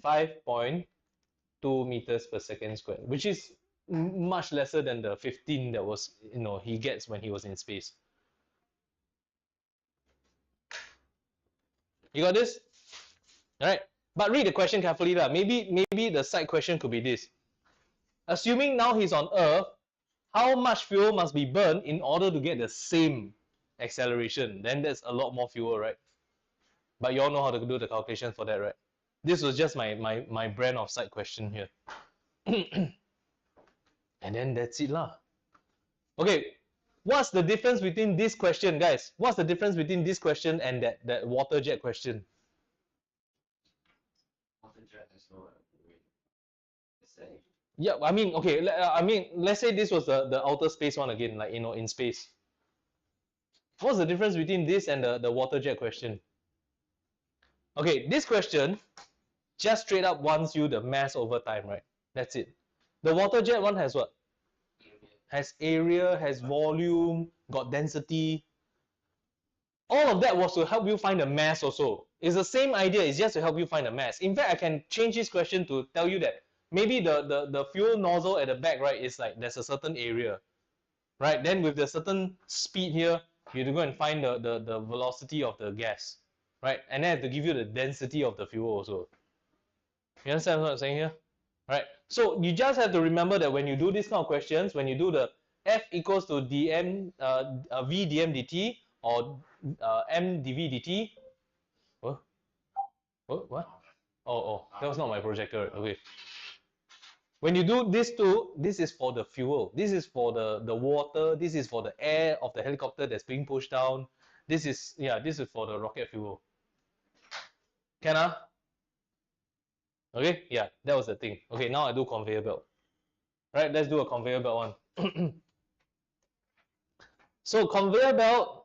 5.2 meters per second squared, which is much lesser than the 15 that was, he gets when he was in space. You got this? All right. But read the question carefully. Maybe the side question could be this. Assuming now he's on Earth, how much fuel must be burned in order to get the same acceleration? Then that's a lot more fuel, right? But you all know how to do the calculation for that, right? This was just my brand of side question here. And then that's it lah. Okay, what's the difference between this question, guys? What's the difference between this question and that water jet question? Water jet has no weight. Yeah, I mean, okay, let's say this was the outer space one again, like, in space. What's the difference between this and the water jet question? Okay, this question just straight up wants you the mass over time, right? That's it. The water jet one has what? Has area, has volume, got density. All of that was to help you find the mass also. It's the same idea, it's just to help you find the mass. In fact, I can change this question to tell you that maybe the fuel nozzle at the back, right, is like there's a certain area, right? Then with the certain speed here, you have to go and find the velocity of the gas, right? And then I have to give you the density of the fuel also. You understand what I'm saying here? Right? So you just have to remember that when you do these kind of questions, when you do the F equals to dm v dm dt or m dv dt. What? Oh, that was not my projector. Okay. When you do this too, this is for the fuel. This is for the water. This is for the air of the helicopter that's being pushed down. This is for the rocket fuel. Can I? Okay, yeah, that was the thing. Okay, now I do conveyor belt. Right, let's do a conveyor belt one. So conveyor belt,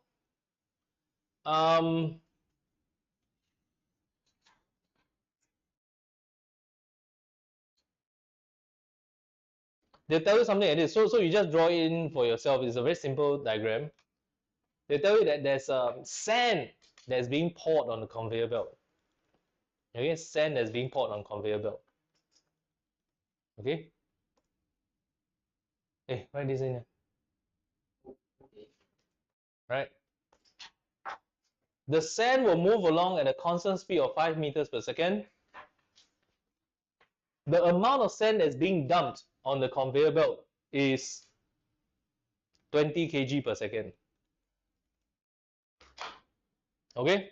they tell you something like this. So you just draw it in for yourself. It's a very simple diagram. They tell you that there's sand that's being poured on the conveyor belt. Okay, sand that's being poured on conveyor belt. Okay. Hey, write this in here. Right. The sand will move along at a constant speed of 5 meters per second. The amount of sand that's being dumped on the conveyor belt is 20 kg per second. Okay?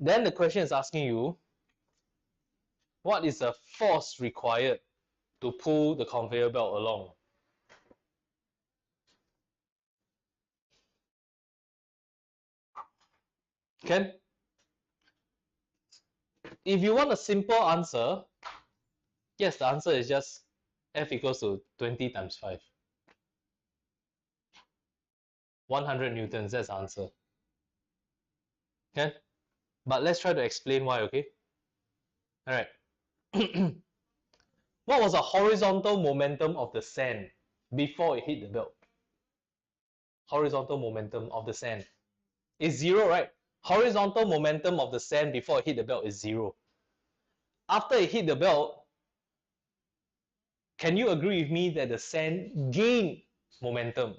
Then the question is asking you, what is the force required to pull the conveyor belt along? Can? If you want a simple answer, yes, the answer is just F equals to 20 times 5. 100 newtons, that's the answer. Okay? But let's try to explain why, okay? Alright. What was the horizontal momentum of the sand before it hit the belt? Horizontal momentum of the sand is 0, right? Horizontal momentum of the sand before it hit the belt is 0. After it hit the belt, can you agree with me that the sand gained momentum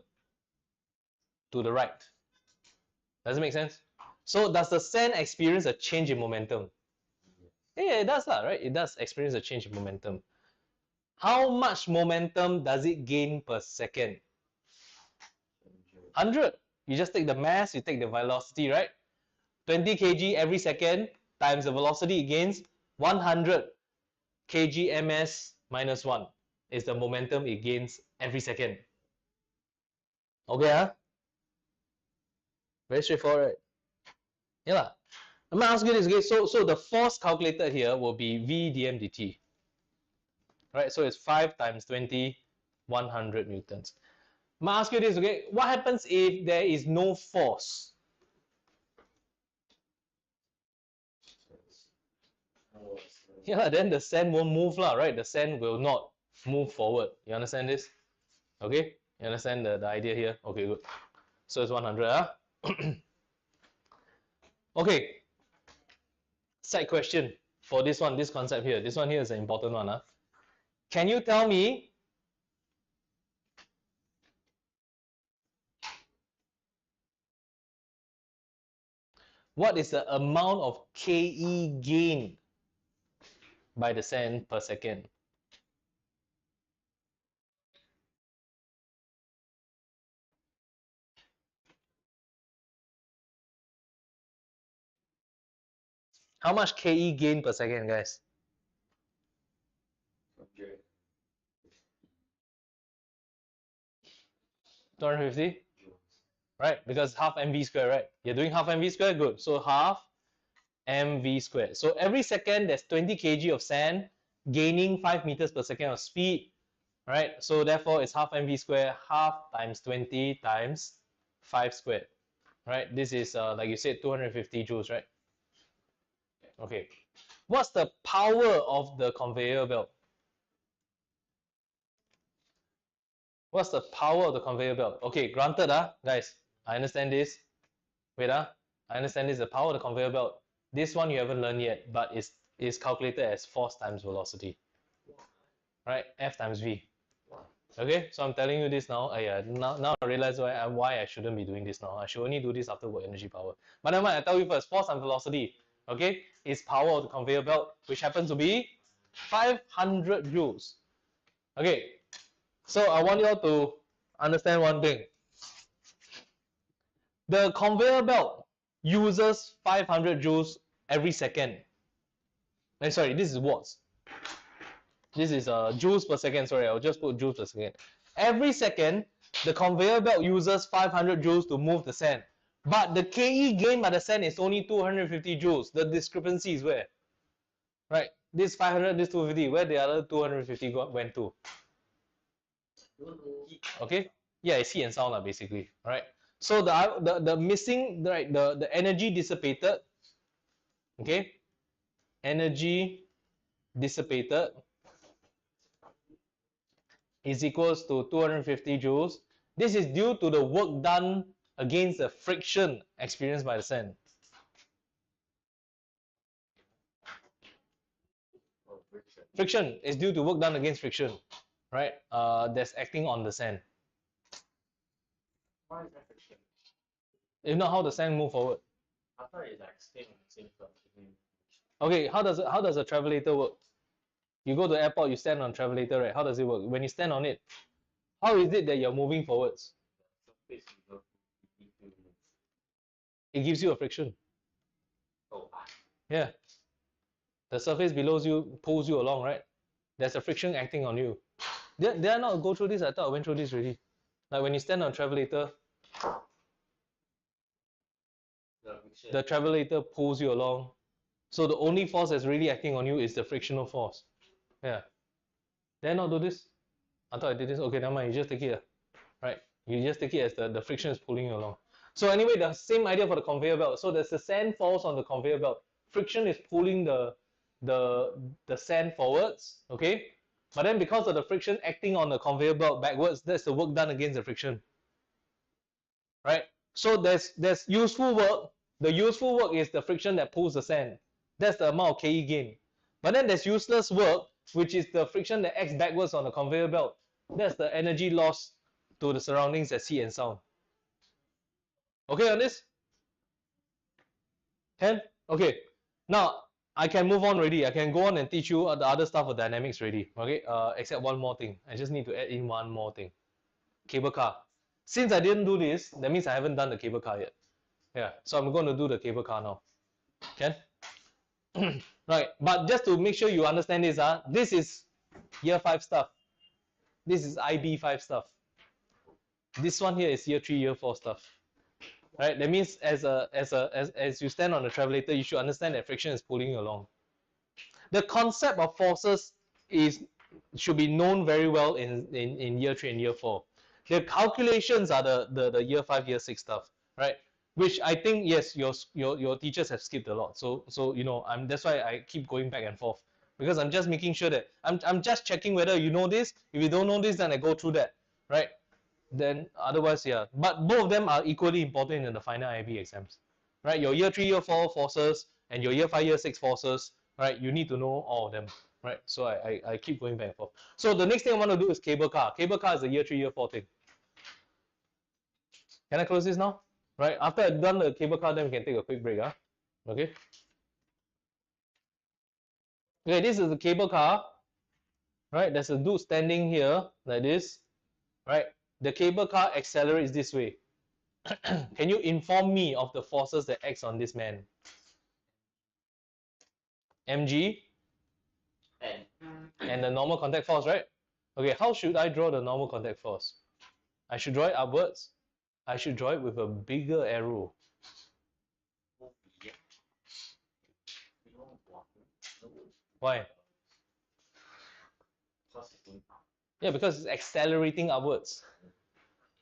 to the right? Does it make sense? So does the sand experience a change in momentum? Yeah, it does, right? It does experience a change in momentum. How much momentum does it gain per second? 100. You just take the mass, you take the velocity, right? 20 kg every second times the velocity it gains, 100 kg ms minus 1 is the momentum it gains every second. Okay, huh? Very straightforward, right? Yeah. I'm gonna ask you this, okay? So the force calculated here will be v dm dt. Right, so it's 5 times 20, 100 newtons. I'm gonna ask you this, okay? What happens if there is no force? Oh, Yeah, then the sand won't move lah, right? The sand will not move forward. You understand this? Okay? You understand the idea here? Okay, good. So it's 100, huh? Okay, side question for this one, this concept here. This one here is an important one. Huh? Can you tell me what is the amount of KE gained by the sand per second? How much KE gain per second, guys? 250? Right? Because half mv squared, right? You're doing half mv squared? Good. So half mv squared. So every second there's 20 kg of sand gaining 5 meters per second of speed, right? So therefore it's half mv squared, half times 20 times 5 squared, right? This is like you said 250 joules, right? Okay. What's the power of the conveyor belt? What's the power of the conveyor belt? Okay, granted, guys, I understand this. Wait, I understand this. The power of the conveyor belt. This one you haven't learned yet, but it's calculated as force times velocity, right? F times V. Okay, so I'm telling you this now. Yeah, now I realize why I shouldn't be doing this now. I should only do this after work energy power. But never mind, I tell you first. Force and velocity, okay, is power of the conveyor belt, which happens to be 500 joules. Okay, so I want you all to understand one thing. The conveyor belt uses 500 joules every second. Sorry, this is watts. This is joules per second. Sorry, I'll just put joules per second. Every second, the conveyor belt uses 500 joules to move the sand. But the KE gained by the sand is only 250 joules. The discrepancy is where? Right? This 500, this 250. Where the other 250 went to? Okay? Yeah, it's heat and sound basically. Right? So the missing, right, the energy dissipated, okay? Energy dissipated is equals to 250 joules. This is due to the work done against the friction experienced by the sand. Friction is due to work done against friction, right? That's acting on the sand. Why is that friction? If not, how the sand move forward? I thought it's like staying on the same floor. Okay, how does a travelator work? You go to the airport, you stand on a travelator, right? How does it work? When you stand on it, how is it that you're moving forwards? It gives you a friction. Oh. Yeah. The surface below you pulls you along, right? There's a friction acting on you. Did I not go through this? I thought I went through this already. Like when you stand on a travelator, the travelator pulls you along. So the only force that's really acting on you is the frictional force. Yeah. Did I not do this? I thought I did this. Okay, never mind. You just take it. Right? You just take it as the friction is pulling you along. So anyway, the same idea for the conveyor belt. So there's the sand falls on the conveyor belt. Friction is pulling the sand forwards. Okay. But then because of the friction acting on the conveyor belt backwards, that's the work done against the friction. Right? So there's useful work. The useful work is the friction that pulls the sand. That's the amount of KE gain. But then there's useless work, which is the friction that acts backwards on the conveyor belt. That's the energy loss to the surroundings as heat and sound. Okay on this? Can? Okay. Now I can move on already. I can go on and teach you the other stuff of dynamics already. Okay. Except one more thing. I just need to add in one more thing. Cable car. Since I didn't do this, that means I haven't done the cable car yet. Yeah. So I'm going to do the cable car now. Can? Right. But just to make sure you understand this, this is year 5 stuff. This is IB5 stuff. This one here is year 3, year 4 stuff. Right? That means as you stand on the travelator, you should understand that friction is pulling you along. The concept of forces should be known very well in year 3 and year 4. The calculations are the year 5, year 6 stuff, right? which I think yes, your teachers have skipped a lot. So you know, that's why I keep going back and forth, because I'm just making sure that I'm just checking whether you know this. If you don't know this, then I go through that, right? Then otherwise, yeah. But both of them are equally important in the final IB exams, right? Your year 3, year 4 forces and your year 5, year 6 forces, right? You need to know all of them, right? So I keep going back and forth. So the next thing I want to do is cable car. Cable car is the year 3, year 4 thing. Can I close this now? Right? After I've done the cable car, then we can take a quick break. Okay. Okay, this is the cable car. Right? There's a dude standing here like this. Right? The cable car accelerates this way. Can you inform me of the forces that acts on this man? mg and the normal contact force, right? Okay, how should I draw the normal contact force? I should draw it upwards. I should draw it with a bigger arrow. Why? Yeah, because it's accelerating upwards,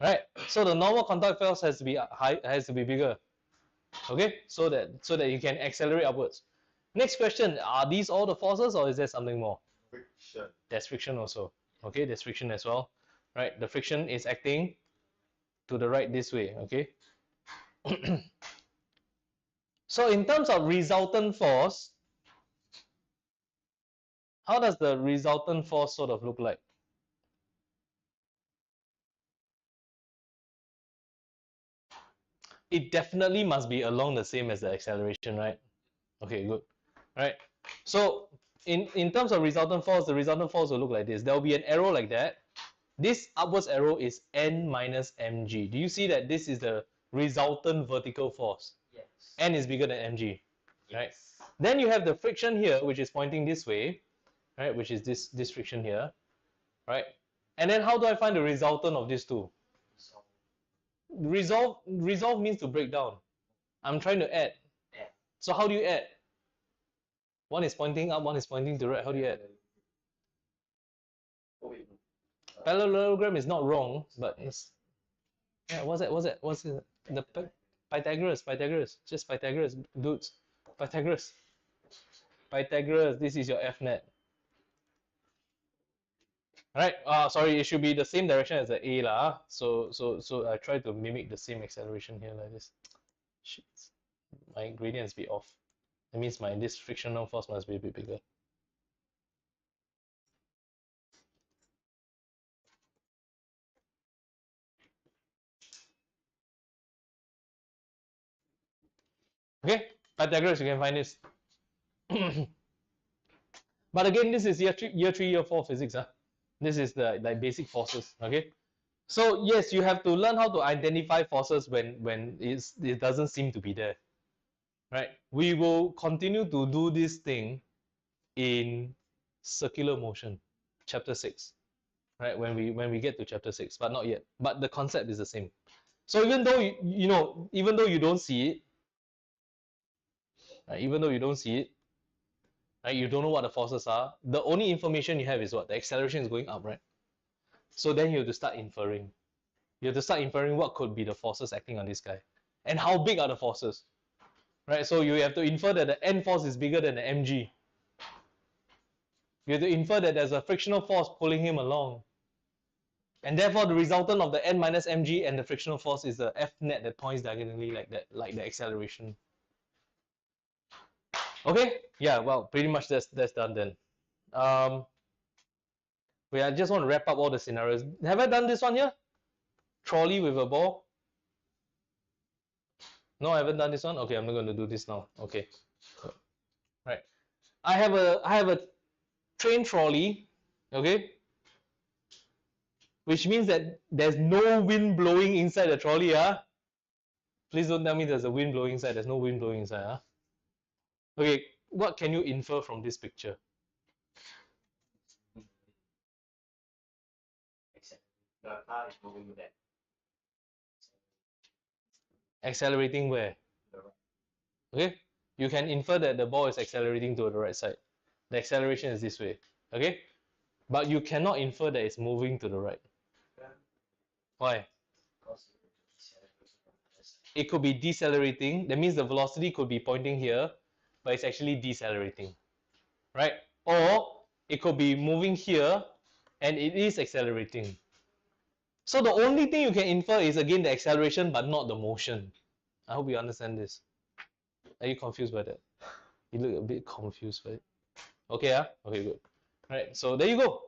right? So the normal contact force has to be high, has to be bigger. Okay, so that you can accelerate upwards. Next question: are these all the forces, or is there something more? Friction. There's friction also. Okay, there's friction as well, right? The friction is acting to the right this way. Okay. So in terms of resultant force, how does the resultant force sort of look like? It definitely must be along the same as the acceleration, right? Okay, good. Right. So in terms of resultant force, the resultant force will look like this. There will be an arrow like that. This upwards arrow is N minus mg. Do you see that this is the resultant vertical force? Yes. N is bigger than mg, right? Yes. Then you have the friction here, which is pointing this way, right? Which is this friction here, right? And then how do I find the resultant of these two? Resolve means to break down. I'm trying to add. So how do you add? One is pointing up, one is pointing to right. How do you add? Oh, wait. Parallelogram is not wrong, but it's yeah. What's that? What's it? The Pythagoras. Just Pythagoras, dudes. Pythagoras. This is your F net. Right? Sorry, it should be the same direction as the A lah. So I try to mimic the same acceleration here like this. Shit. My gradients be off. That means this frictional force must be a bit bigger. Okay, Pythagoras, you can find this. But again, this is year 3, year 4 physics. This is the like basic forces. Okay. So yes, you have to learn how to identify forces when it doesn't seem to be there. Right? We will continue to do this thing in circular motion, chapter 6. Right? When we get to chapter 6, but not yet. But the concept is the same. So even though even though you don't see it, right, even though you don't see it, right, you don't know what the forces are, the only information you have is what? The acceleration is going up, right? So then you have to start inferring. You have to start inferring what could be the forces acting on this guy. And how big are the forces? Right? So you have to infer that the N force is bigger than the mg. You have to infer that there's a frictional force pulling him along. And therefore the resultant of the N minus mg and the frictional force is the F net that points diagonally like that, like the acceleration. Okay? Yeah, well, pretty much that's done then. Wait, I just want to wrap up all the scenarios. Have I done this one here? Trolley with a ball? No, I haven't done this one. Okay, I'm not going to do this now. Okay. Right. I have a train trolley, okay? Which means that there's no wind blowing inside the trolley, Please don't tell me there's a wind blowing inside. There's no wind blowing inside, Okay, what can you infer from this picture? The car is moving back. Accelerating where? Okay, you can infer that the ball is accelerating to the right side. The acceleration is this way, okay? But you cannot infer that it's moving to the right. Why? it could be decelerating. That means the velocity could be pointing here, but it's actually decelerating, right? Or it could be moving here and it is accelerating. So the only thing you can infer is again the acceleration but not the motion. I hope you understand this. Are you confused by that? You look a bit confused by it. Okay, okay, good. Right, so there you go.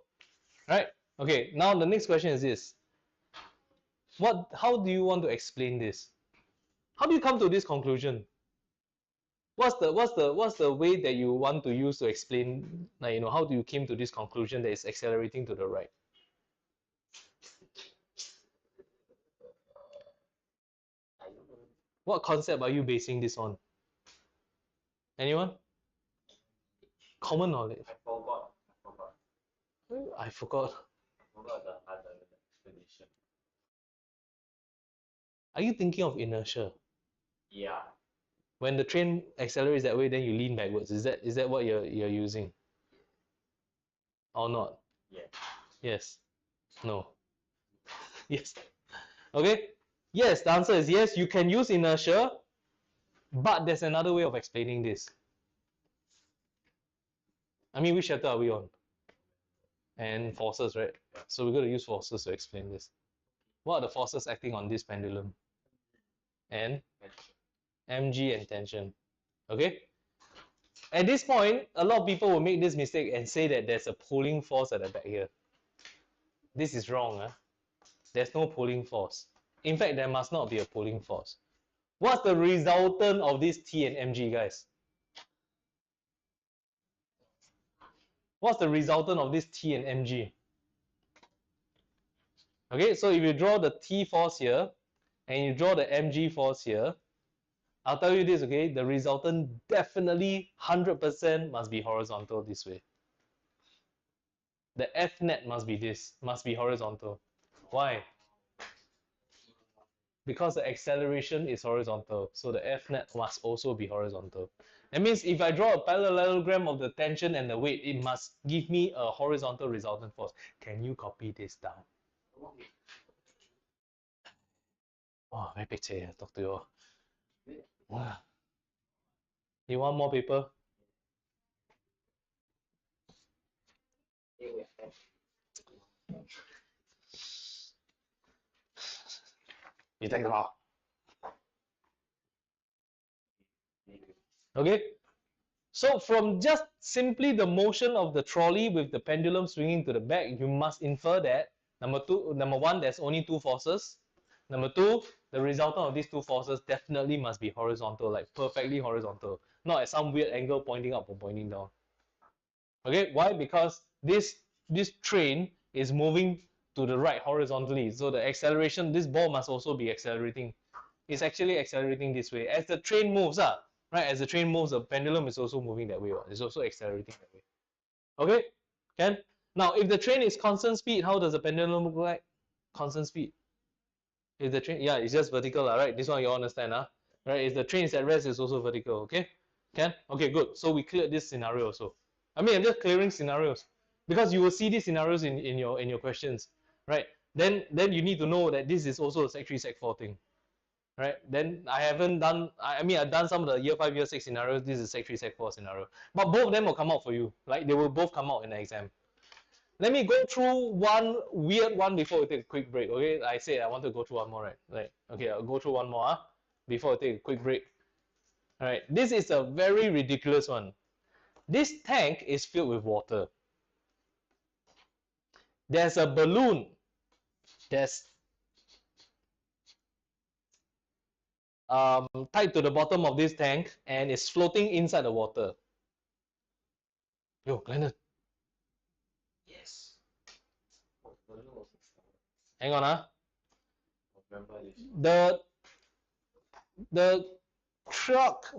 Right, okay, now the next question is this. How do you want to explain this? How do you come to this conclusion? What's the way that you want to use to explain, like, how do you came to this conclusion that it's accelerating to the right? What concept are you basing this on? Anyone? Common knowledge. I forgot. I forgot. I forgot the other explanation. Are you thinking of inertia? Yeah. When the train accelerates that way, then you lean backwards. Is that what you're using? Or not? Yeah. Yes. No. Yes. Okay. Yes, the answer is yes. You can use inertia, but there's another way of explaining this. I mean, which chapter are we on? And forces, right? So we're going to use forces to explain this. What are the forces acting on this pendulum? And mg and tension. Okay? At this point, a lot of people will make this mistake and say that there's a pulling force at the back here. This is wrong. Huh? There's no pulling force. In fact, there must not be a pulling force. What's the resultant of this T and mg, guys? What's the resultant of this T and mg? Okay, so if you draw the T force here and you draw the mg force here, I'll tell you this, okay? The resultant definitely 100% must be horizontal this way. The F net must be horizontal. Why? Because the acceleration is horizontal, so the F net must also be horizontal. That means if I draw a parallelogram of the tension and the weight, it must give me a horizontal resultant force. Can you copy this down? Oh, very picture. Talk to you all. Wow. You want more paper? You take them out. Okay? So from just simply the motion of the trolley with the pendulum swinging to the back, you must infer that number one, there's only two forces. Number two, the resultant of these two forces definitely must be horizontal, like perfectly horizontal, not at some weird angle pointing up or pointing down. Okay, why? Because this train is moving to the right horizontally, so the acceleration, this ball must also be accelerating. It's actually accelerating this way. As the train moves, right? As the train moves, the pendulum is also moving that way. It's also accelerating that way. Okay, can? Now, if the train is constant speed, how does the pendulum look like? Constant speed. If the train, yeah, it's just vertical, right? This one you understand, right? If the train is at rest, it's also vertical. Okay, can? Okay, good. So we cleared this scenario also. I mean, I'm just clearing scenarios because you will see these scenarios in your questions, right? Then you need to know that this is also a Sec 3, Sec 4 thing. Right, then I haven't done, I mean, I've done some of the year 5, year 6 scenarios. This is Sec 3, Sec 4 scenario. But both of them will come out for you. Like, they will both come out in the exam. Let me go through one weird one before we take a quick break, okay? I said I want to go through one more, right? Right. Okay, I'll go through one more before we take a quick break. All right, this is a very ridiculous one. This tank is filled with water. There's a balloon that's tied to the bottom of this tank and is floating inside the water. Yo, Glennon. Yes. Hang on, Remember the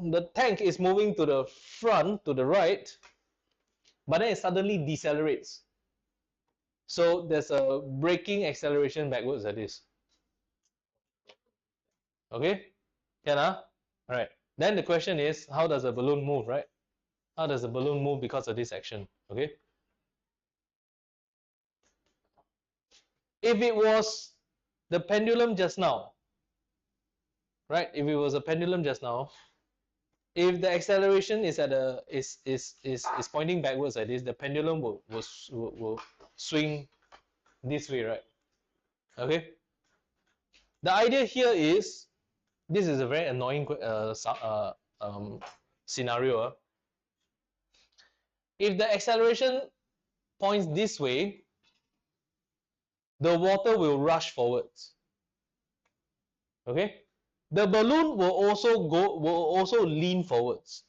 the tank is moving to the front, to the right, but then it suddenly decelerates. So there's a braking acceleration backwards at this. Okay? Can Alright. Then the question is, how does a balloon move, right? How does a balloon move because of this action? Okay? If it was the pendulum just now, right? If it was a pendulum just now, if the acceleration is at a is pointing backwards like this, the pendulum will swing this way, right? Okay. The idea here is, this is a very annoying scenario. If the acceleration points this way, the water will rush forwards. Okay, the balloon will also lean forwards,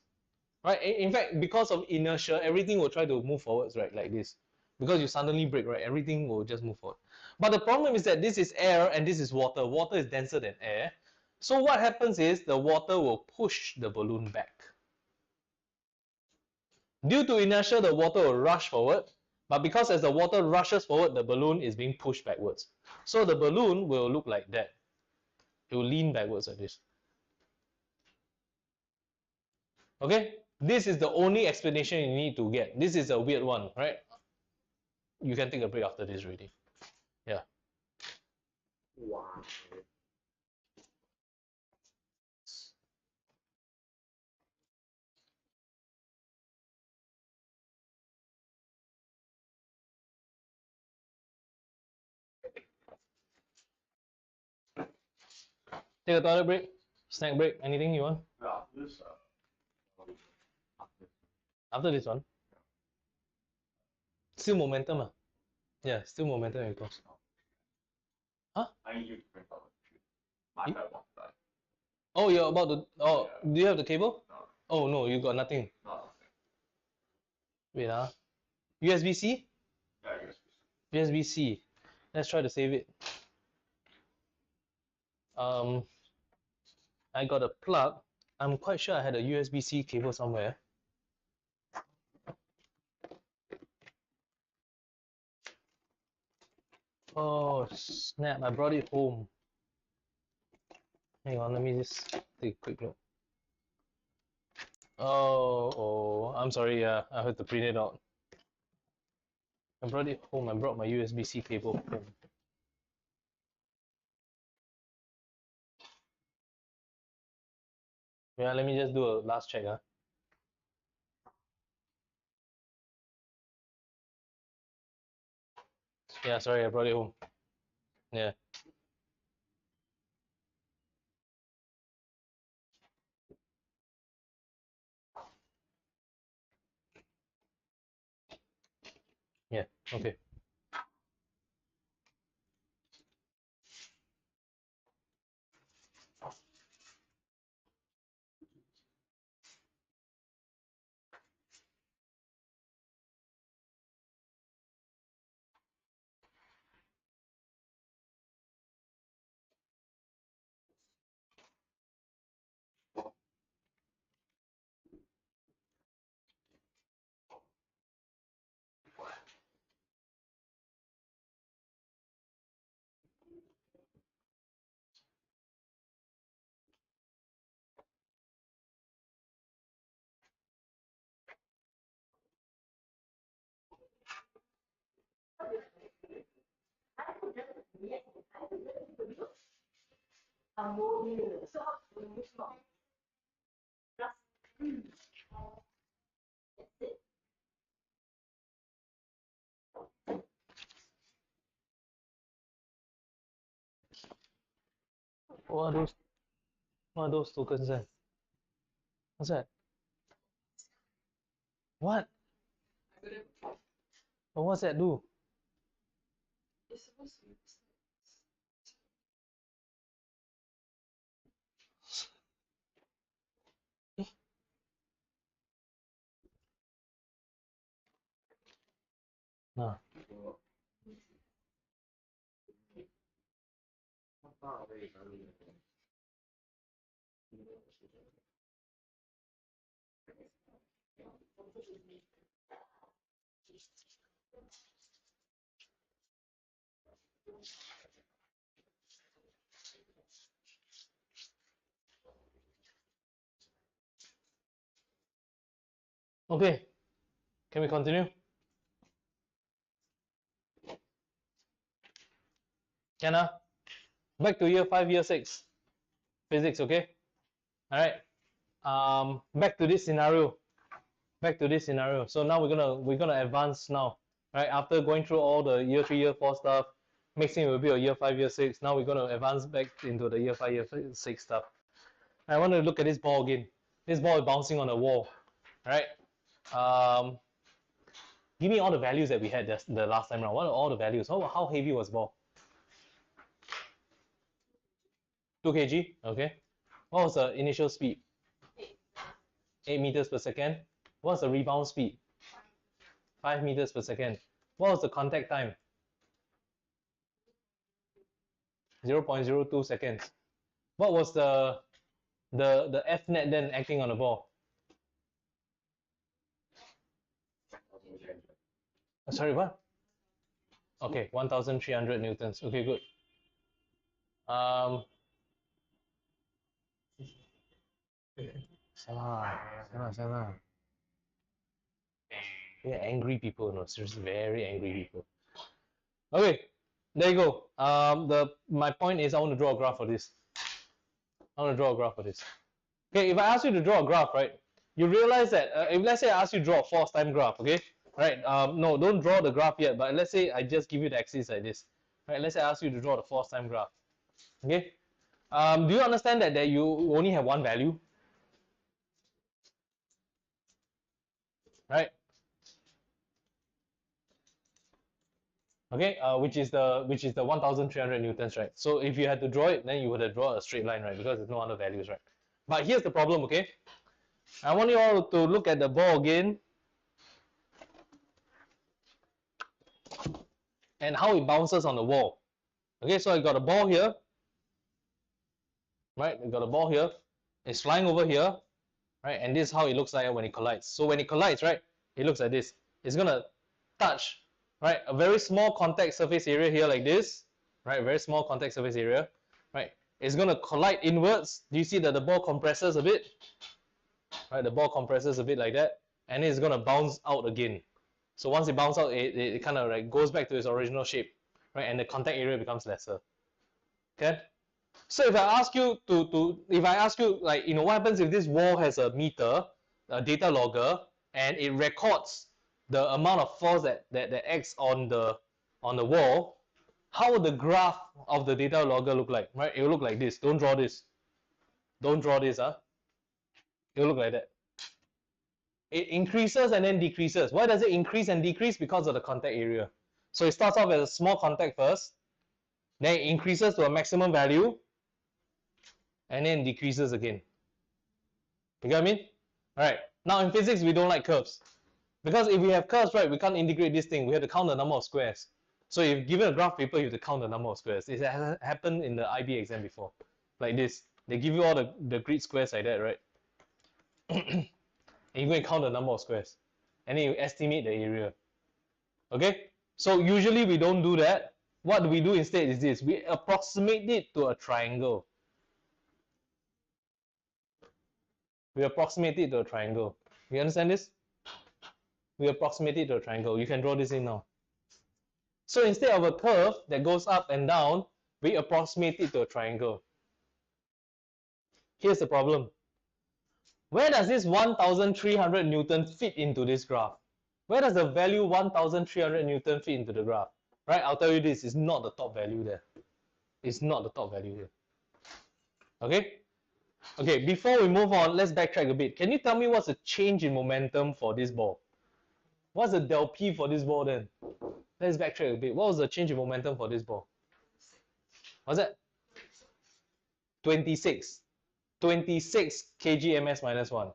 right? In fact, because of inertia, everything will try to move forwards, right, like this. Because you suddenly brake, right, everything will just move forward. But the problem is that this is air and this is water. Water is denser than air. So what happens is the water will push the balloon back. Due to inertia, the water will rush forward, but because as the water rushes forward, the balloon is being pushed backwards. So the balloon will look like that. It will lean backwards like this. Okay, this is the only explanation you need to get. This is a weird one, right? You can take a break after this already. Yeah. Wow. Take a toilet break, snack break, anything you want? Yeah, this After this one? Still momentum. Yeah, still momentum in course. Huh? I need you to print out my You- one time. Oh, you're about to. Oh, Yeah. do you have the cable? No, Oh no, you got nothing. no. Wait, USB-C? Yeah, USB. USB-C. Let's try to save it. I got a plug. I'm quite sure I had a USB-C cable somewhere. Oh snap, I brought it home. Hang on, let me just take a quick look. Oh, I'm sorry, yeah, I had to print it out. I brought it home, I brought my USB-C cable home. Yeah, let me just do a last check. Yeah, sorry, I brought it home. Yeah. Yeah, okay. What are those what are those tokens there? What's that? What? What's that do? Eh, nah. Okay, can we continue? Can Back to year 5, year 6. Physics, okay? All right. Back to this scenario. Back to this scenario. So now we're gonna advance now, right? After going through all the year 3, year 4 stuff, mixing with a bit of year 5, year 6. Now we're gonna advance back into the year 5, year 6 stuff. I want to look at this ball again. This ball is bouncing on a wall, right? Give me all the values that we had the last time around. What are all the values? How heavy was ball? 2 kg. Okay. What was the initial speed? 8 meters per second. What's the rebound speed? 5 meters per second. What was the contact time? 0.02 seconds. What was the F net then acting on the ball? Sorry, what? Okay, 1,300 newtons. Okay, good. Salah. Yeah, angry people, no, seriously, very angry people. Okay, there you go. My point is I want to draw a graph for this. Okay, if I ask you to draw a graph, right, you realize that if let's say I ask you to draw a force time graph, okay, right? No, don't draw the graph yet, but let's say I just give you the axis like this, right? Let's say I ask you to draw the force time graph, okay? Do you understand that you only have one value, right? Okay, which is the 1,300 newtons, right? So if you had to draw it, then you would have drawn a straight line, right? Because there's no other values, right? But here's the problem, okay? I want you all to look at the ball again and how it bounces on the wall. Okay, so I got a ball here, right? I got a ball here. It's flying over here, right? And this is how it looks like when it collides. So when it collides, right, it looks like this. It's gonna touch, right, a very small contact surface area here like this, right? Very small contact surface area, right? It's gonna collide inwards. Do you see that the ball compresses a bit? Right, the ball compresses a bit like that, and it's gonna bounce out again. So once it bounces out, it kind of like goes back to its original shape, right? And the contact area becomes lesser. Okay. So if I ask you if I ask you like, what happens if this wall has a meter, a data logger, and it records the amount of force that acts on the wall, how would the graph of the data logger look like? Right, it will look like this. Don't draw this. Don't draw this, huh? It will look like that. It increases and then decreases. Why does it increase and decrease? Because of the contact area. So it starts off as a small contact first, then it increases to a maximum value, and then decreases again. You get what I mean? All right. Now in physics, we don't like curves. Because if we have curves, right, we can't integrate this thing. We have to count the number of squares. So if given a graph paper, you have to count the number of squares. It has happened in the IB exam before. Like this. They give you all the grid squares like that, right? And you go and count the number of squares. And then you estimate the area. Okay? So usually we don't do that. What we do instead is this. We approximate it to a triangle. We approximate it to a triangle. You understand this? We approximate it to a triangle. You can draw this in now. So instead of a curve that goes up and down, we approximate it to a triangle. Here's the problem. Where does this 1,300 Newton fit into this graph? Where does the value 1,300 Newton fit into the graph? Right, I'll tell you this, it's not the top value there. It's not the top value here. Okay? Okay, before we move on, let's backtrack a bit. Can you tell me what's the change in momentum for this ball? What's the del P for this ball then? Let's backtrack a bit. What was the change in momentum for this ball? What's that? 26. 26 kg ms minus 1.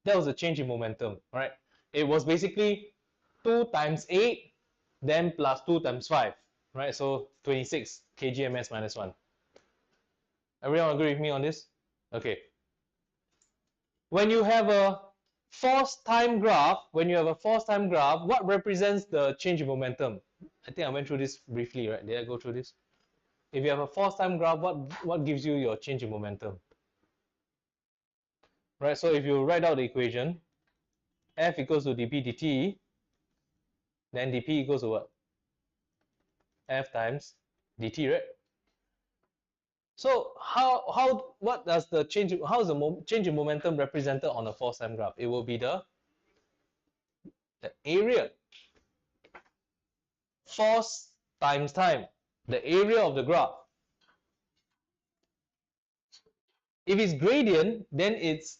That was the change in momentum, right? It was basically 2 times 8, then plus 2 times 5, right? So 26 kg ms minus 1. Everyone agree with me on this? Okay. When you have a force time graph, what represents the change in momentum? I think I went through this briefly, right? Did I go through this? If you have a force time graph, what gives you your change in momentum? Right, so if you write out the equation, F equals to dp dt, then dp equals to what? F times dt, right? So what does the change, how is the change in momentum represented on a force time graph? It will be the area, force times time, the area of the graph. If it's gradient, then its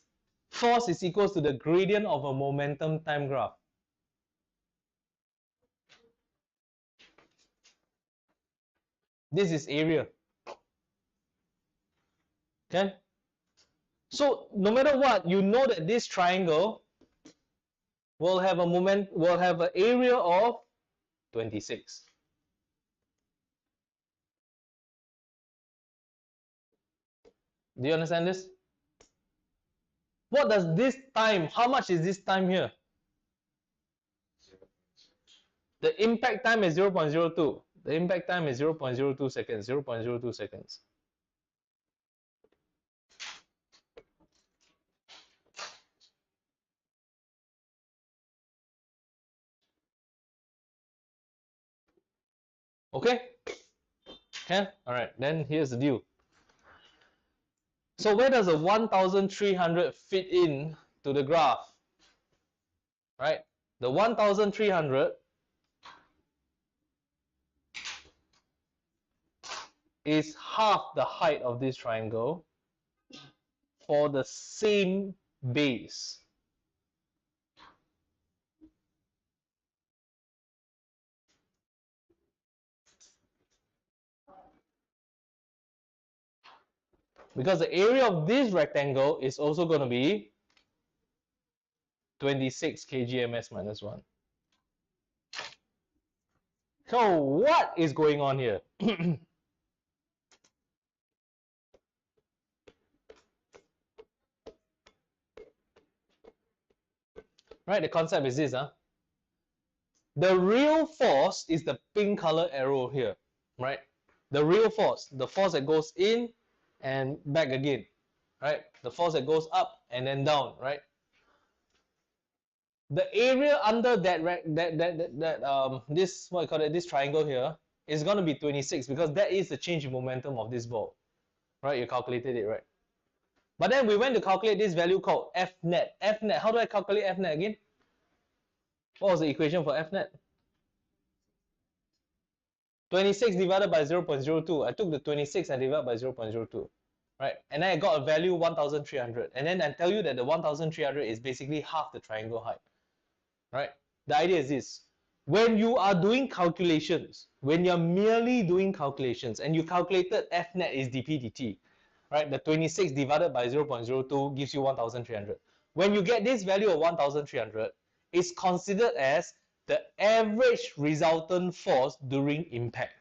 force is equals to the gradient of a momentum time graph. This is area. Okay? So no matter what, you know that this triangle will have a will have an area of 26. Do you understand this? What does this time, how much is this time here? The impact time is 0.02. The impact time is 0.02 seconds, 0.02 seconds. Okay? Okay? Alright, then here's the deal. So where does the 1300 fit in to the graph? Right? The 1300 is half the height of this triangle for the same base. Because the area of this rectangle is also going to be 26 kgms minus 1. So what is going on here? Right, the concept is this. The real force is the pink color arrow here. Right? The real force, the force that goes in and back again. Right? The force that goes up and then down. Right? The area under this, what you call it, this triangle here is going to be 26 because that is the change in momentum of this ball. Right? You calculated it, right? But then we went to calculate this value called F net. F net, how do I calculate F net again? What was the equation for F net? 26 divided by 0.02. I took the 26 and divided by 0.02. Right? And then I got a value 1300. And then I tell you that the 1300 is basically half the triangle height. Right? The idea is this. When you are doing calculations, when you're merely doing calculations and you calculated F net is dp dt, right? The 26 divided by 0.02 gives you 1300. When you get this value of 1300, it's considered as the average resultant force during impact.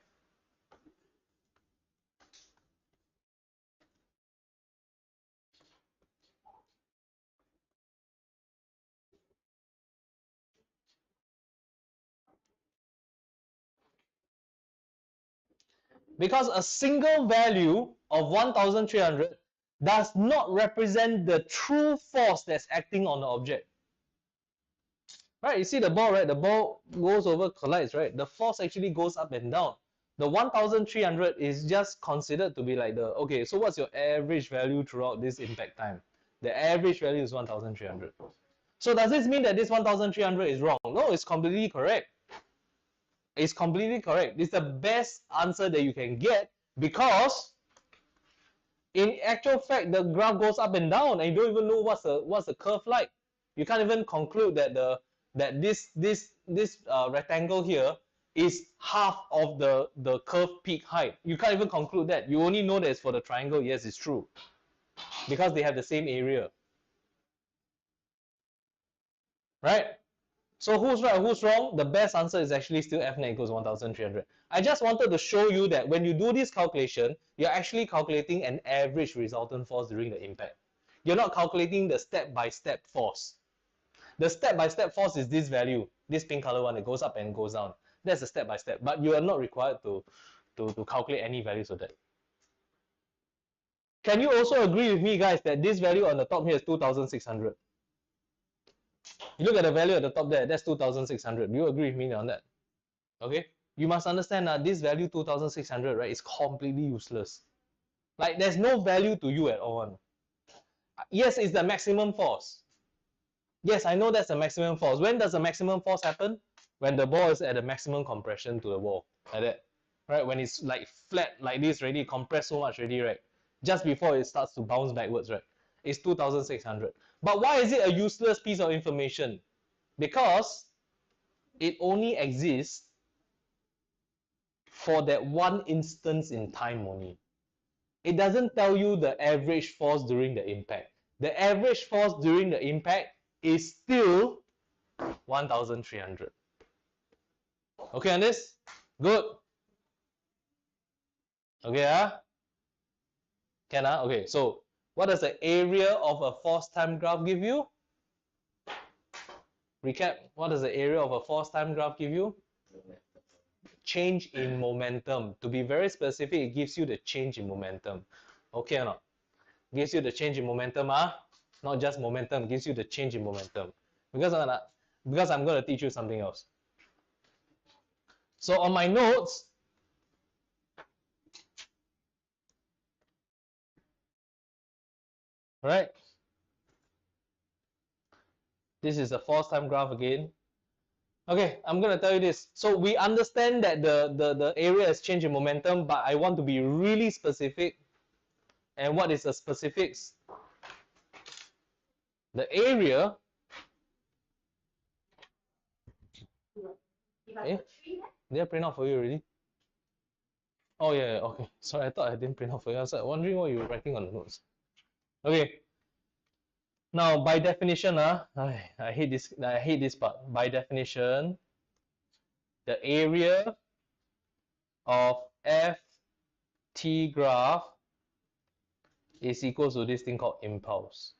Because a single value of 1300 does not represent the true force that's acting on the object. Right, you see the ball, right? The ball goes over, collides, right? The force actually goes up and down. The 1300 is just considered to be like the, okay, so what's your average value throughout this impact time? The average value is 1300. So does this mean that this 1300 is wrong? No, it's completely correct. It's completely correct. It's the best answer that you can get because in actual fact, the graph goes up and down and you don't even know what's the curve like. You can't even conclude that this rectangle here is half of the curve peak height. You can't even conclude that. You only know that it's for the triangle. Yes, it's true. Because they have the same area. Right? So who's right, who's wrong? The best answer is actually still F net equals 1300. I just wanted to show you that when you do this calculation, you're actually calculating an average resultant force during the impact. You're not calculating the step-by-step force. The step-by-step force is this value, this pink color one, it goes up and goes down. That's the step-by-step, but you are not required to calculate any values of that. Can you also agree with me, guys, that this value on the top here is 2600? You look at the value at the top there, that's 2600. Do you agree with me on that? Okay? You must understand that this value 2600, right, is completely useless. Like there's no value to you at all. Yes, it's the maximum force. Yes, I know that's the maximum force. When does the maximum force happen? When the ball is at the maximum compression to the wall, like that, right? When it's like flat like this already, compressed so much already, right? Just before it starts to bounce backwards, right? It's 2,600. But why is it a useless piece of information? Because it only exists for that one instance in time only. It doesn't tell you the average force during the impact. The average force during the impact is still 1,300. Okay on this? Good. Okay, Can okay, so what does the area of a force time graph give you? Recap, what does the area of a force time graph give you? Change in momentum. To be very specific, it gives you the change in momentum. Okay or not? Gives you the change in momentum, not just momentum, gives you the change in momentum. Because I'm gonna teach you something else. So on my notes, right? This is the force time graph again. Okay, I'm gonna tell you this. So we understand that the area has changed in momentum, but I want to be really specific. And what is the specifics? The area. Did I print out for you already? Oh yeah, okay. Sorry, I thought I didn't print out for you. I was like wondering what you were writing on the notes. Okay. Now by definition, I hate this part. By definition, the area of FT graph is equal to this thing called impulse.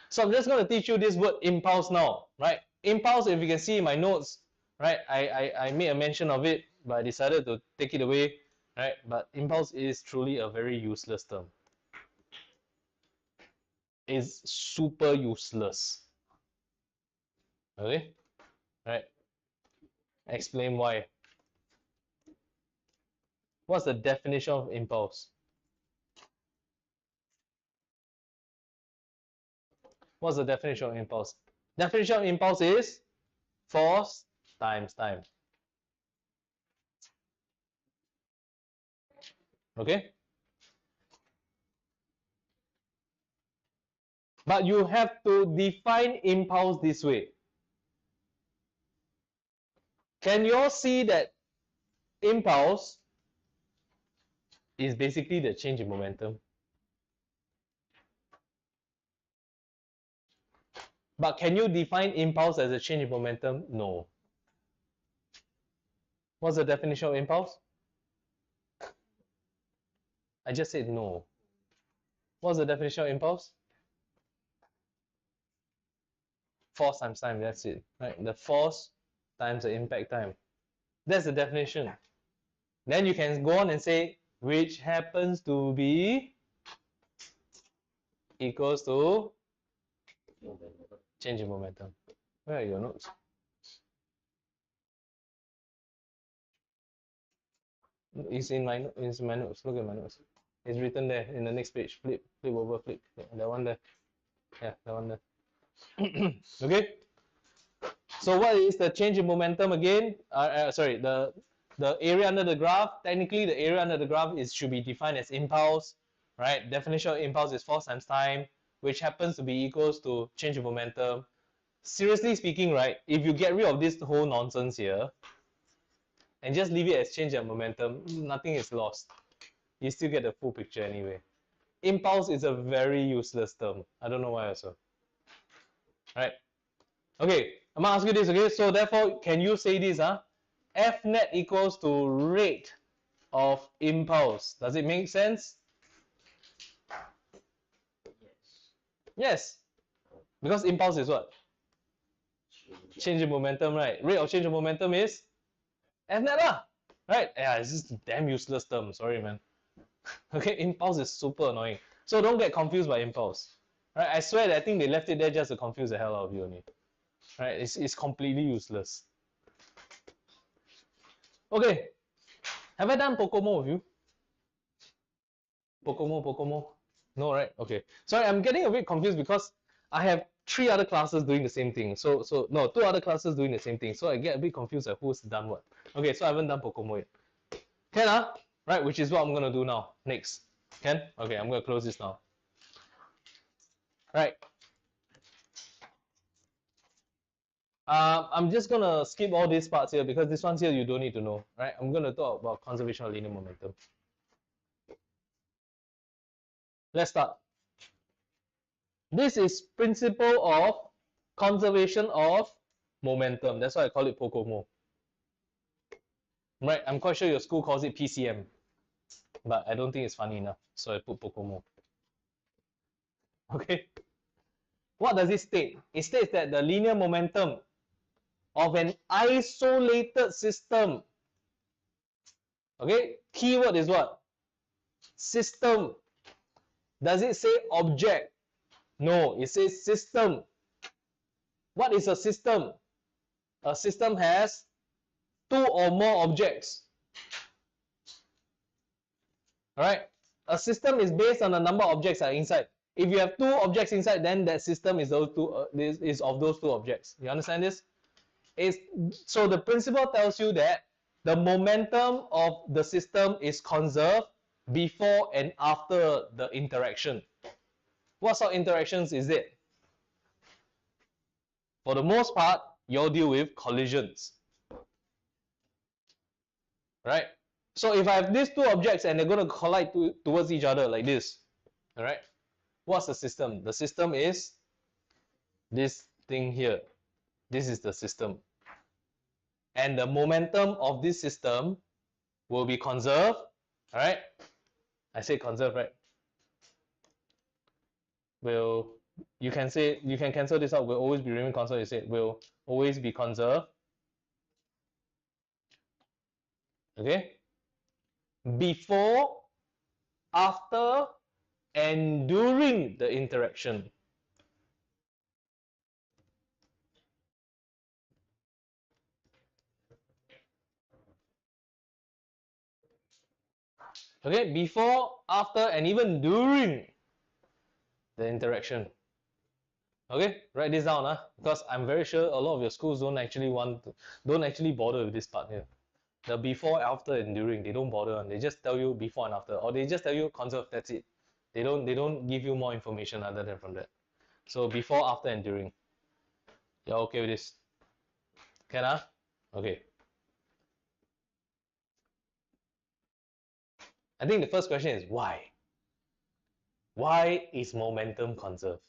So I'm just going to teach you this word impulse now, right? Impulse, if you can see in my notes, right? I made a mention of it, but I decided to take it away, right? But impulse is truly a very useless term. It's super useless. Okay? Right? Explain why. What's the definition of impulse? What's the definition of impulse? Definition of impulse is force times time. Okay? But you have to define impulse this way. Can you all see that impulse is basically the change in momentum? But can you define impulse as a change in momentum? No. What's the definition of impulse? I just said no. What's the definition of impulse? Force times time, that's it. Right? The force times the impact time. That's the definition. Then you can go on and say, which happens to be equals to change in momentum. Where are your notes? It's in my notes. Look at my notes. It's written there in the next page. Flip over, flip. Yeah, that one there. Yeah, that one there. Okay. So what is the change in momentum again? Sorry, the area under the graph. Technically, the area under the graph should be defined as impulse, right? Definition of impulse is force times time, which happens to be equals to change in momentum. Seriously speaking, right? If you get rid of this whole nonsense here and just leave it as change in momentum, nothing is lost. You still get the full picture anyway. Impulse is a very useless term. I don't know why also. Right? Okay, I'm gonna ask you this, okay? So therefore, can you say this, F net equals to rate of impulse. Does it make sense? Yes. Because impulse is what? Change in momentum, right? Rate of change of momentum is F net lah. Right? Yeah, it's just a damn useless term. Sorry, man. Okay, impulse is super annoying. So don't get confused by impulse. Right? I swear that I think they left it there just to confuse the hell out of you only. Right? It's completely useless. Okay. Have I done Pocomo with you? Pocomo? No, right? Okay. Sorry, I'm getting a bit confused because I have 3 other classes doing the same thing. No, 2 other classes doing the same thing. So I get a bit confused at who's done what. Okay, so I haven't done Pocomo yet. Can right? Which is what I'm gonna do now. Next. Can? Okay, I'm gonna close this now. Right. I'm just gonna skip all these parts here because this one's here you don't need to know. Right? I'm gonna talk about conservation of linear momentum. Let's start. This is principle of conservation of momentum. That's why I call it Pocomo. Right? I'm quite sure your school calls it PCM, but I don't think it's funny enough, so I put Pocomo. Okay. What does it state? It states that the linear momentum of an isolated system. Okay, keyword is what? System. Does it say object? No, it says system. What is a system? A system has 2 or more objects. Alright? A system is based on the number of objects that are inside. If you have 2 objects inside, then that system is those two is of those 2 objects. You understand this? So the principle tells you that the momentum of the system is conserved before and after the interaction. What sort of interactions is it? For the most part, you'll deal with collisions. Right? So if I have these 2 objects and they're going to collide towards each other like this, all right? What's the system? The system is this thing here. This is the system. And the momentum of this system will be conserved, all right? I say conserve, right? You can cancel this out, will always be remain constant. You say will always be conserved. Okay? Before, after, and during the interaction. Okay, before, after, and even during the interaction. Okay, write this down, because I'm very sure a lot of your schools don't actually bother with this part here. The before, after, and during, they don't bother. They just tell you before and after, or they just tell you conserve. That's it. They don't give you more information other than from that. So before, after, and during. You're okay with this? Can Okay. I think the first question is why? Why is momentum conserved?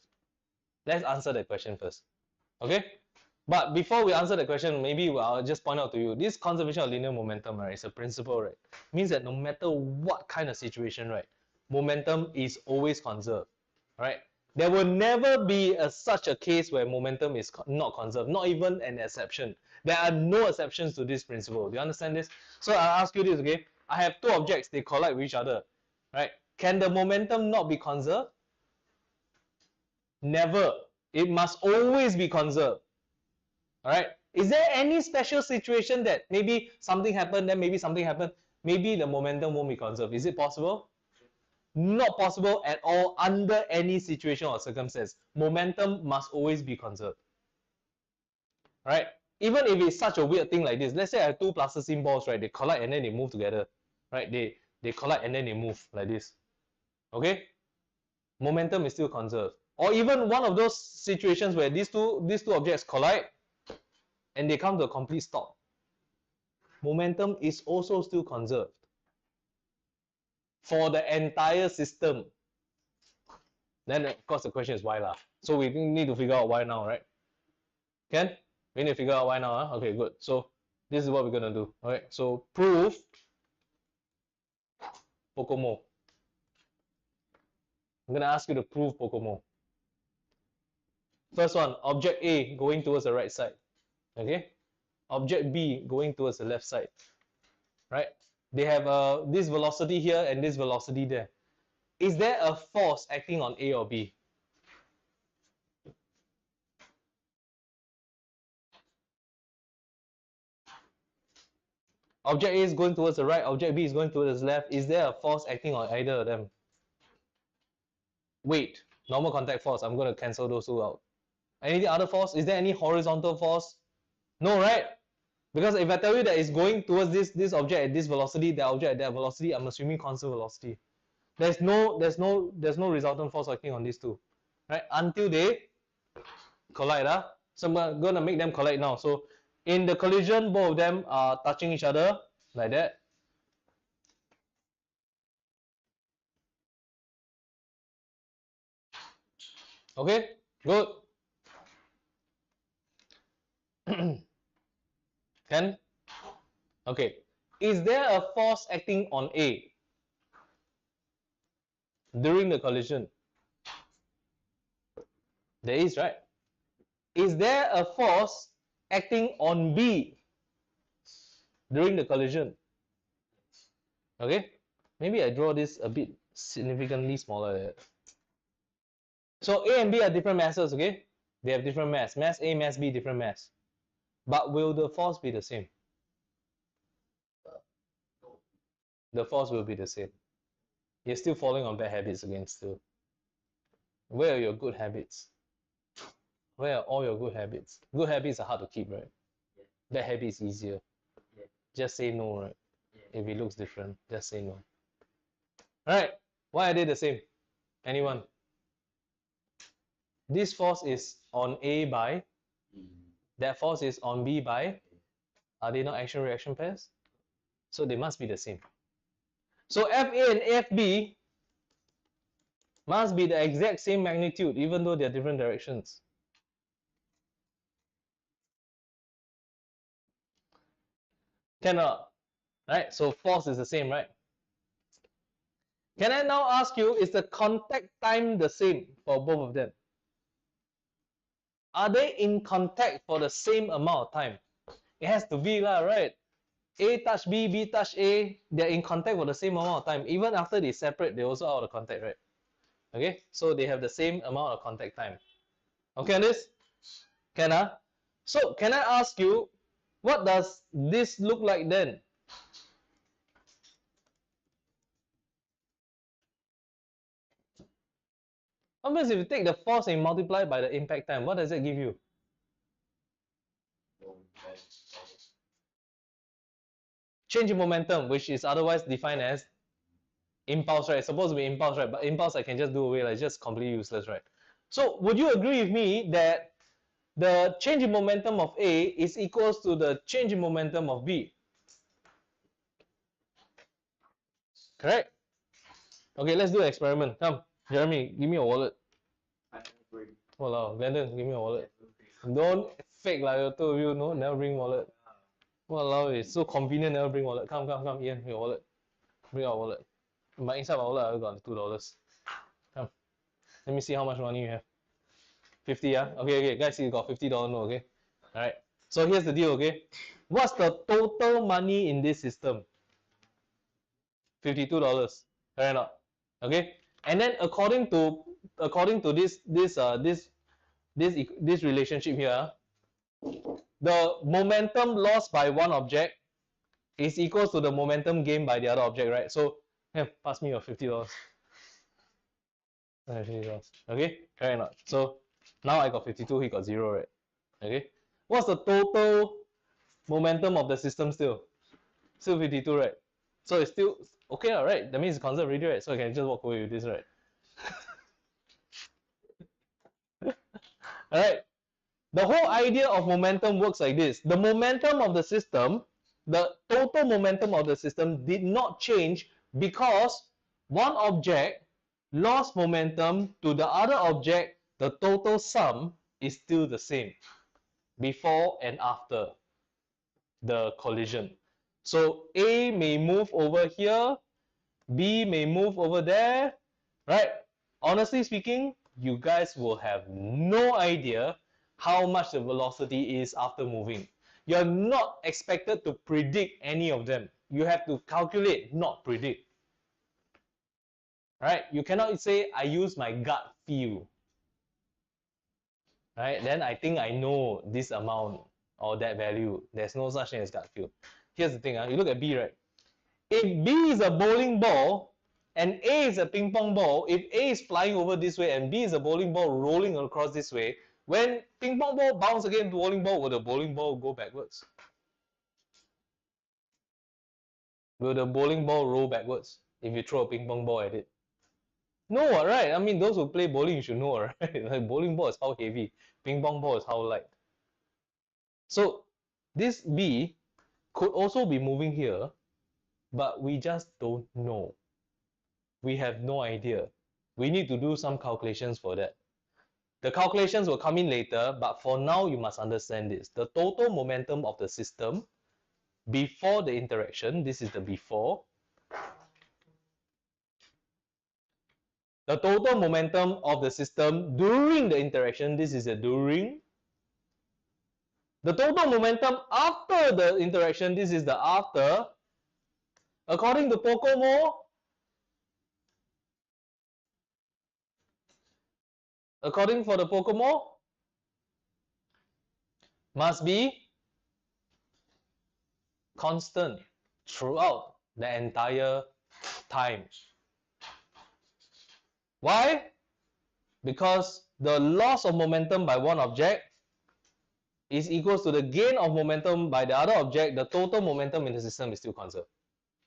Let's answer that question first. Okay? But before we answer the question, maybe I'll just point out to you, this conservation of linear momentum, right, is a principle, right? Means that no matter what kind of situation, right, momentum is always conserved, right? There will never be such a case where momentum is not conserved, not even an exception. There are no exceptions to this principle. Do you understand this? So I'll ask you this, okay? I have 2 objects, they collide with each other, right? Can the momentum not be conserved? Never. It must always be conserved. All right. Is there any special situation that maybe something happened, then maybe something happened, maybe the momentum won't be conserved? Is it possible? Not possible at all under any situation or circumstance. Momentum must always be conserved. All right. Even if it's such a weird thing like this, let's say I have 2 plasticine balls, right? They collide and then they move together, right? They collide and then they move like this. Okay. Momentum is still conserved. Or even one of those situations where these two objects collide and they come to a complete stop. Momentum is also still conserved for the entire system. Then of course the question is why lah. So we need to figure out why now, right? Can? We need to figure out why now, huh? Okay, good. So this is what we're gonna do. Alright, so prove Pocomo. I'm gonna ask you to prove Pocomo. First one, object A going towards the right side. Okay? Object B going towards the left side. Right? They have this velocity here and this velocity there. Is there a force acting on A or B? Object A is going towards the right, object B is going towards the left. Is there a force acting on either of them? Wait, normal contact force. I'm going to cancel those two out. Any other force? Is there any horizontal force? No, right? Because if I tell you that it's going towards this object at this velocity, that object at that velocity, I'm assuming constant velocity. There's no resultant force acting on these two, right? Until they collide. So I'm gonna make them collide now. So in the collision, both of them are touching each other like that. Okay, good. Can? Okay. Is there a force acting on A during the collision? There is, right? Is there a force acting on B during the collision? Okay, maybe I draw this a bit significantly smaller. So A and B are different masses, okay? They have different mass. Mass A, mass B, different mass. But will the force be the same? The force will be the same. You're still falling on bad habits again still. Where are your good habits? Where are all your good habits? Good habits are hard to keep, right? Yeah. Bad habits easier. Yeah. Just say no, right? Yeah. If it looks different, just say no. Alright, why are they the same? Anyone? This force is on A by, that force is on B by. Are they not action-reaction pairs? So they must be the same. So FA and FB must be the exact same magnitude, even though they're different directions. Cannot, right? So force is the same, right? Can I now ask you, is the contact time the same for both of them? Are they in contact for the same amount of time? It has to be lah, right? A touch B, B touch A, they're in contact for the same amount of time. Even after they separate, they're also out of contact, right? Okay, so they have the same amount of contact time. Okay on this? Can I? So can I ask you, what does this look like then? What means if you take the force and multiply by the impact time, what does it give you? Change in momentum, which is otherwise defined as impulse, right? It's supposed to be impulse, right? But impulse I can just do away, like just completely useless, right? So would you agree with me that the change in momentum of A is equals to the change in momentum of B? Correct? Okay, let's do an experiment. Come, Jeremy, give me a wallet. Walao, Glendon, give me a wallet. Don't fake like I told you, no, never bring wallet. Walao, it's so convenient, never bring wallet. Come, Ian, your wallet. Bring our wallet. But inside my wallet, I got $2. Come, let me see how much money you have. 50, yeah? Okay, guys, you got $50 no, okay? Alright, so here's the deal, okay? What's the total money in this system? $52, fair enough. Okay, and then according to this relationship here, the momentum lost by one object is equals to the momentum gained by the other object, right? So, yeah, pass me your $50. Okay, fair enough. So now I got 52, he got 0, right? Okay, what's the total momentum of the system still? Still 52, right? So it's still okay, right? That means it's conserved already, right? So I can just walk away with this, right? Alright. The whole idea of momentum works like this. The momentum of the system, the total momentum of the system did not change because one object lost momentum to the other object. The total sum is still the same before and after the collision. So A may move over here, B may move over there, right? Honestly speaking, you guys will have no idea how much the velocity is after moving. You're not expected to predict any of them. You have to calculate, not predict. Right? You cannot say, I use my gut feel. Right? Then I think I know this amount or that value. There's no such thing as gut feel. here's the thing, you look at B, right? If B is a bowling ball and A is a ping pong ball, if A is flying over this way and B is a bowling ball rolling across this way, when ping pong ball bounce against the bowling ball, will the bowling ball go backwards? Will the bowling ball roll backwards if you throw a ping pong ball at it? No, right? I mean, those who play bowling, you should know, right? Like bowling ball is how heavy, ping pong ball is how light. So this B could also be moving here, but we just don't know. We have no idea. We need to do some calculations for that. The calculations will come in later, but for now, you must understand this. The total momentum of the system before the interaction, this is the before. The total momentum of the system during the interaction, this is the during. The total momentum after the interaction, this is the after. According to Pocomo, according for the Pocomo, must be constant throughout the entire time. Why? Because the loss of momentum by one object is equals to the gain of momentum by the other object. The total momentum in the system is still conserved.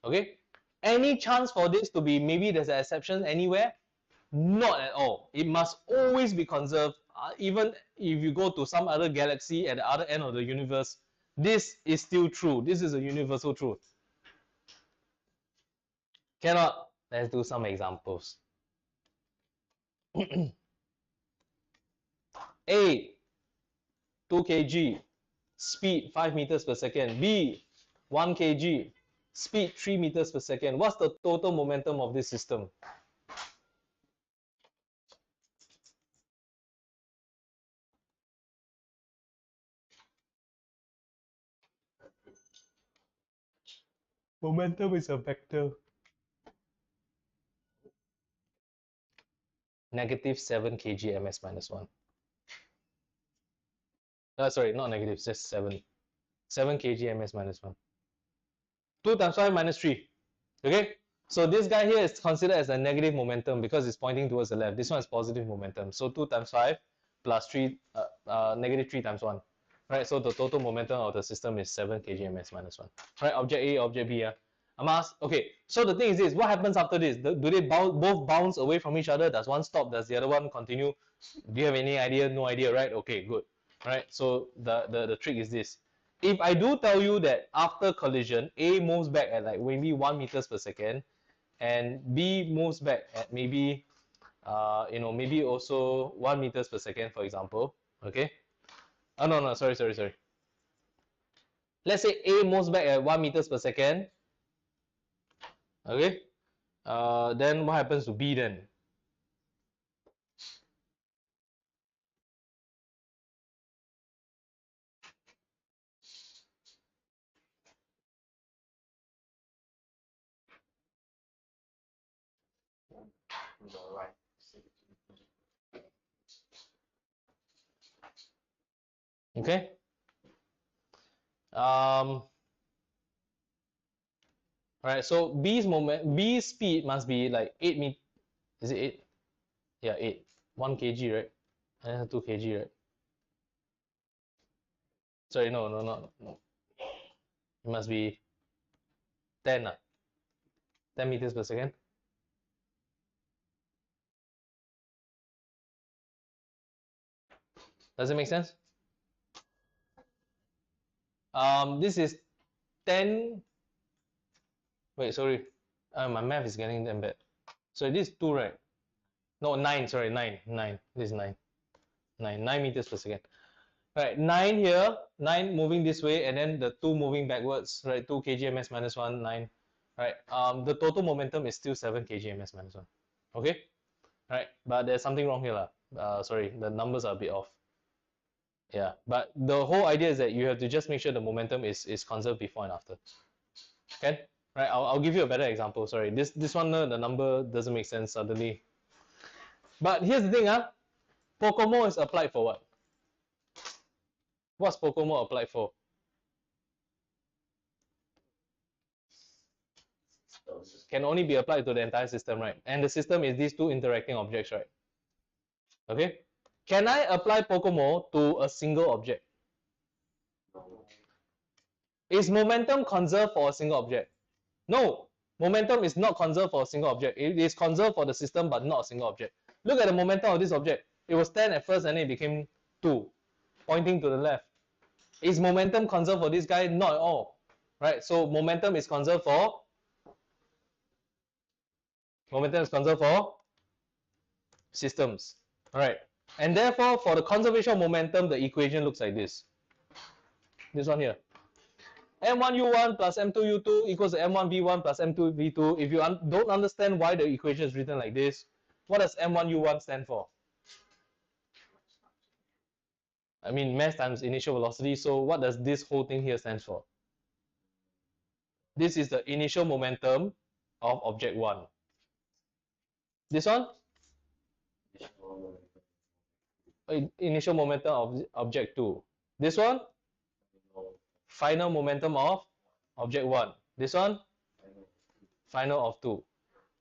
Okay? Any chance for this to be maybe there's an exception anywhere? Not at all. It must always be conserved. Even if you go to some other galaxy at the other end of the universe, this is still true. This is a universal truth. Cannot. Let's do some examples. A, 2 kg, speed 5 meters per second. B, 1 kg, speed 3 meters per second. What's the total momentum of this system? Momentum is a vector. Negative 7 kg ms minus 1. Sorry, not negative, just 7. 7 kg ms minus 1. 2 times 5 minus 3. Okay? So this guy here is considered as a negative momentum because it's pointing towards the left. This one is positive momentum. So 2 times 5 plus 3, negative 3 times 1. Right, so the total momentum of the system is 7 kg ms minus 1. Right, object A, object B. I'm asked, okay, so the thing is this, what happens after this? Do they both bounce away from each other? Does one stop? Does the other one continue? Do you have any idea? No idea, right? Okay, good. Right, so the trick is this. If I do tell you that after collision, A moves back at like maybe 1 meters per second, and B moves back at maybe, maybe also 1 meters per second, for example, okay? Oh, no, sorry. Let's say A moves back at 1 meters per second, okay? Then what happens to B then? Right. Okay? Alright, so B's speed must be like 8 meters. Is it 8? Yeah, 8. 1 kg, right? And then 2 kg, right? Sorry, no. It must be 10, 10 meters per second. Does it make sense? This is 10. Wait, sorry. My math is getting damn bad. So this is 2, right? No, 9, sorry, 9. This is 9. 9 meters per second. Right, 9 here, 9 moving this way, and then the 2 moving backwards, right? 2 kg ms minus 1, 9. Right, the total momentum is still 7 kg ms minus 1. Okay? Right, but there's something wrong here. Sorry, the numbers are a bit off. Yeah, but the whole idea is that you have to just make sure the momentum is conserved before and after. Okay? Right, I'll give you a better example. Sorry, this one, the number doesn't make sense suddenly. But here's the thing, Pocomo is applied for what? What's Pocomo applied for? can only be applied to the entire system, right? And the system is these two interacting objects, right? Okay. Can I apply Pocomo to a single object? Is momentum conserved for a single object? No, momentum is not conserved for a single object. It is conserved for the system, but not a single object. Look at the momentum of this object. It was 10 at first and then it became 2, pointing to the left. Is momentum conserved for this guy? Not at all. Right? So momentum is conserved for systems. Alright. And therefore, for the conservation of momentum, the equation looks like this. This one here. M1U1 plus M2U2 equals to M1V1 plus M2V2. If you don't understand why the equation is written like this, what does M1U1 stand for? I mean, mass times initial velocity. So what does this whole thing here stand for? This is the initial momentum of object 1. This one? Initial momentum of object 2. This one? Final momentum of object 1. This one? Final of 2.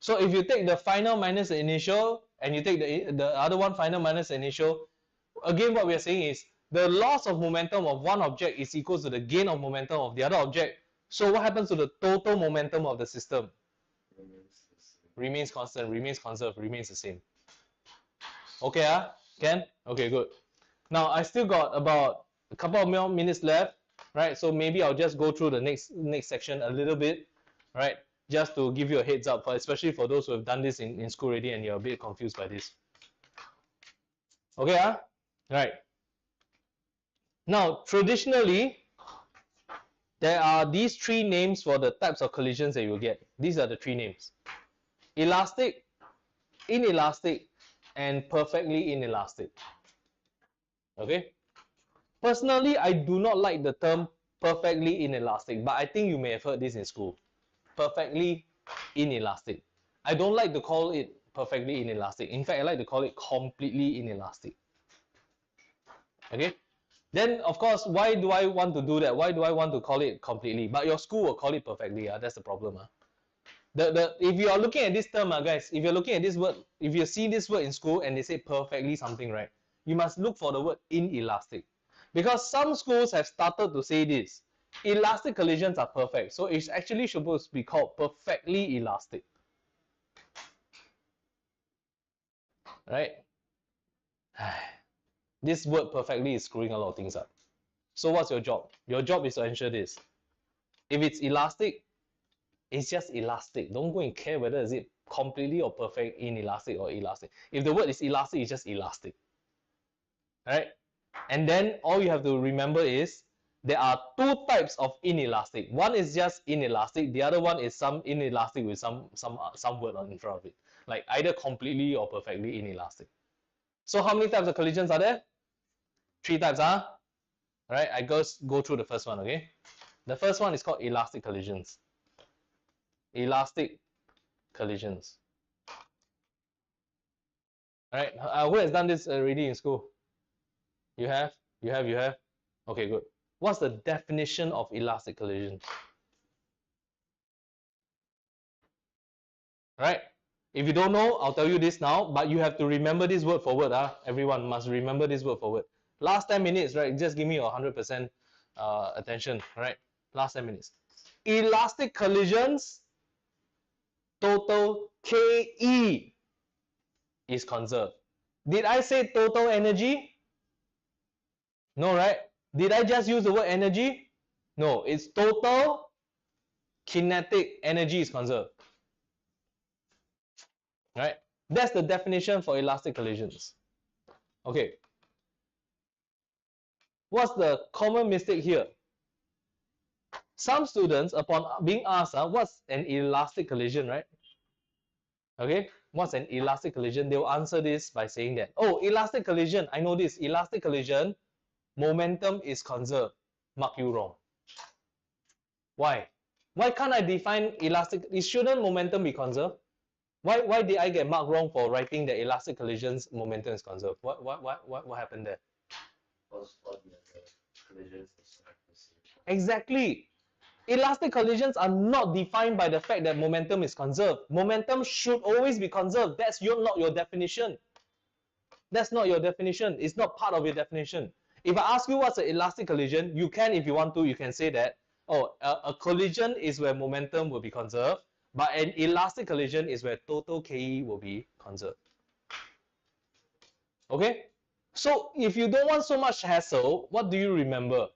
So if you take the final minus the initial, and you take the other one, final minus the initial, again what we are saying is the loss of momentum of one object is equal to the gain of momentum of the other object. So what happens to the total momentum of the system? Remains constant, remains conserved, remains the same. Okay, Ken? Okay, good. Now I still got about a couple of more minutes left, right? So maybe I'll just go through the next section a little bit, right? Just to give you a heads up, especially for those who have done this in school already and you're a bit confused by this. Okay, right. Now, traditionally, there are these 3 names for the types of collisions that you will get. These are the 3 names. Elastic, inelastic, and perfectly inelastic. Okay? Personally, I do not like the term perfectly inelastic, but I think you may have heard this in school. Perfectly inelastic. I don't like to call it perfectly inelastic. In fact, I like to call it completely inelastic. Okay? Then, of course, why do I want to do that? Why do I want to call it completely? But your school will call it perfectly. That's the problem. If you are looking at this term, guys, if you're looking at this word, if you see this word in school and they say perfectly something, right? You must look for the word inelastic. Because some schools have started to say this. Elastic collisions are perfect. So it's actually supposed to be called perfectly elastic. Right? This word perfectly is screwing a lot of things up. So what's your job? Your job is to ensure this. If it's elastic, it's just elastic. Don't go and care whether is it completely or perfect inelastic or elastic. If the word is elastic, it's just elastic. Right? And then all you have to remember is there are 2 types of inelastic. One is just inelastic. The other one is some inelastic with some word on in front of it. Like either completely or perfectly inelastic. So how many types of collisions are there? 3 types, Alright, I go through the first one, okay? The first one is called elastic collisions. Elastic collisions. Alright, who has done this already in school? You have? You have? Okay, good. What's the definition of elastic collision? Right? If you don't know, I'll tell you this now, but you have to remember this word for word. Everyone must remember this word for word. Last 10 minutes, right? Just give me your 100% attention, right? Last 10 minutes. Elastic collisions, total KE is conserved. Did I say total energy? No, right? Did I just use the word energy? No, it's total kinetic energy is conserved. Right? That's the definition for elastic collisions. Okay. What's the common mistake here? Some students, upon being asked, what's an elastic collision, right? Okay, what's an elastic collision? They will answer this by saying that, oh, elastic collision, I know this, elastic collision, momentum is conserved. Mark you wrong. Why? Why can't I define elastic? Shouldn't momentum be conserved? Why did I get marked wrong for writing that elastic collisions momentum is conserved? What happened there? Exactly. Elastic collisions are not defined by the fact that momentum is conserved. Momentum should always be conserved. That's not your definition. That's not your definition. It's not part of your definition. If I ask you what's an elastic collision, you can, if you want to, you can say that, oh, a collision is where momentum will be conserved, but an elastic collision is where total KE will be conserved. Okay? So if you don't want so much hassle, what do you remember?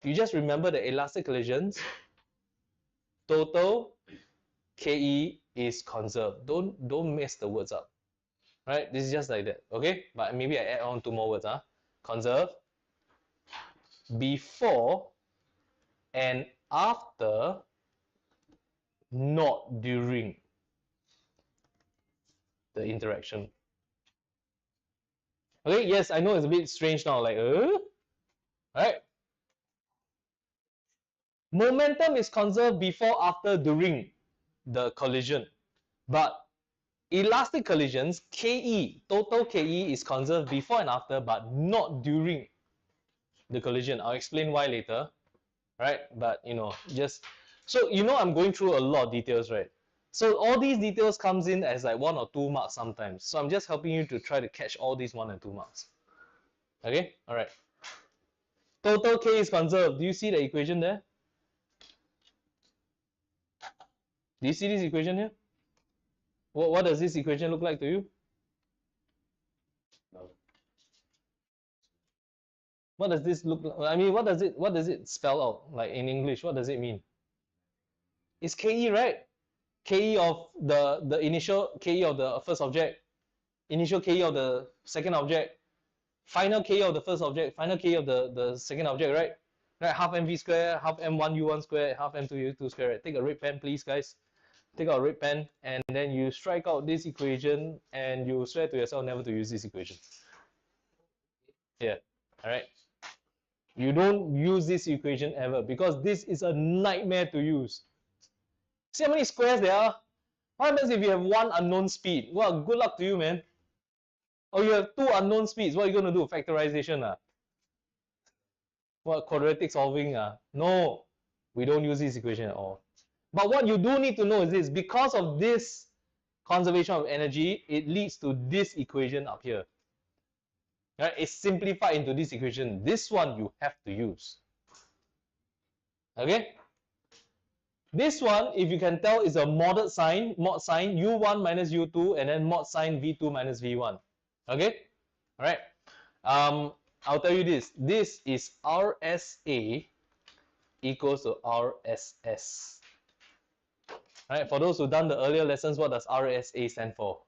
You just remember the elastic collisions, total KE is conserved. Don't mess the words up. Right? This is just like that. Okay? But maybe I add on 2 more words. Conserve before and after, not during the interaction. Okay, yes, I know it's a bit strange now, like, right? Momentum is conserved before, after, during the collision. But elastic collisions, KE, total KE is conserved before and after, but not during the collision. I'll explain why later, right? But, just, so, I'm going through a lot of details, right? So all these details comes in as like 1 or 2 marks sometimes. So I'm just helping you to try to catch all these 1 and 2 marks. Okay, all right. Total K is conserved. Do you see the equation there? Do you see this equation here? What does this equation look like to you? No. What does this look like? I mean, what does it spell out like in English? What does it mean? It's KE, right? KE of the initial KE of the first object, initial KE of the second object, final KE of the first object, final KE of the second object, right? Right, half mv square, half m1u1 square, half m2u2 square. Right? Take a red pen, please, guys. Take out a red pen, and then you strike out this equation, and you swear to yourself never to use this equation. Yeah, all right. You don't use this equation ever because this is a nightmare to use. See how many squares there are? What happens if you have 1 unknown speed? Well, good luck to you, man. Or you have 2 unknown speeds. What are you going to do? Factorization? What, quadratic solving? No, we don't use this equation at all. But what you do need to know is this. Because of this conservation of energy, it leads to this equation up here. Right? It's simplified into this equation. This one you have to use. Okay? This one, if you can tell, is a mod sign u1 minus u2, and then mod sign v2 minus v1. Okay? All right. I'll tell you this. This is RSA equals to RSS. All right. For those who've done the earlier lessons, what does RSA stand for?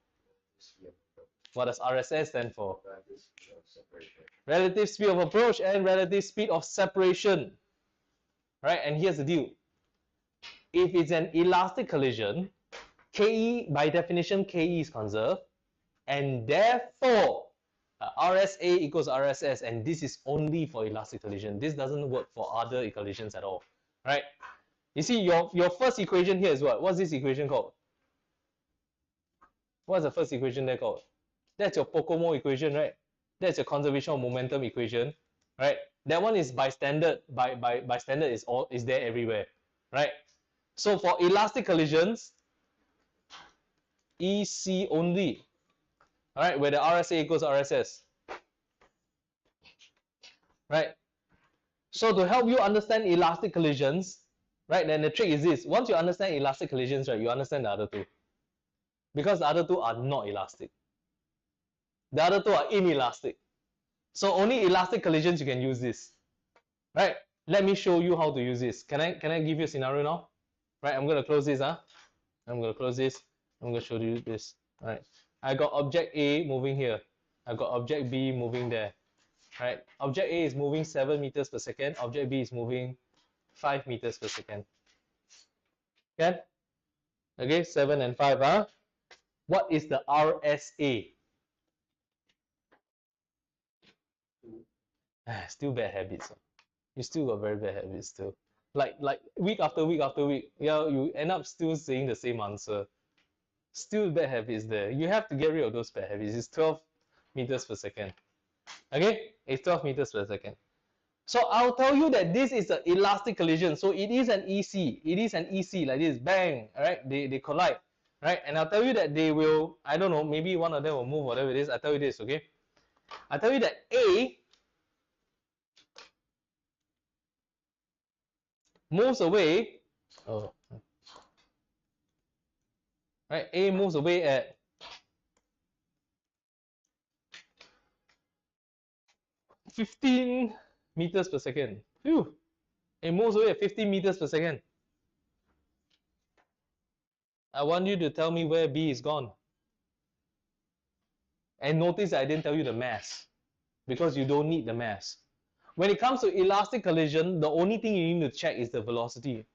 What does RSS stand for? Relative speed of approach and relative speed of separation. Right? And here's the deal. If it's an elastic collision, KE, by definition, KE is conserved, and therefore RSA equals RSS, and this is only for elastic collision. This doesn't work for other collisions at all, right? You see, your first equation here is what? What's this equation called? What's the first equation there called? That's your Pocomo equation, right? That's your conservation of momentum equation, right? That one is by standard. By standard is there everywhere, right? So for elastic collisions, EC only, all right, where the RSA equals RSS, right? So to help you understand elastic collisions, right, then the trick is this. Once you understand elastic collisions, right, you understand the other two. Because the other two are not elastic. The other two are inelastic. So only elastic collisions you can use this, right? Let me show you how to use this. Can I give you a scenario now? Right, I'm going to close this. I'm going to close this. I'm going to show you this. All right. I got object A moving here. I got object B moving there. Right. Object A is moving 7 meters per second. Object B is moving 5 meters per second. Okay? Okay, 7 and 5. What is the RSA? Still bad habits. You still got very bad habits still. Like week after week after week, yeah, you end up still saying the same answer. Still bad habits there. You have to get rid of those bad habits. It's 12 meters per second. Okay? It's 12 meters per second. So I'll tell you that this is an elastic collision. So it is an EC. It is an EC like this. Bang. All right. They collide. Right. And I'll tell you that they will, I don't know, maybe one of them will move, whatever it is. I'll tell you this, okay? I'll tell you that A moves away. Oh. Right. A moves away at 15 meters per second. Phew. It moves away at 50 meters per second. I want you to tell me where B is gone. And notice I didn't tell you the mass because you don't need the mass. When it comes to elastic collision, the only thing you need to check is the velocity.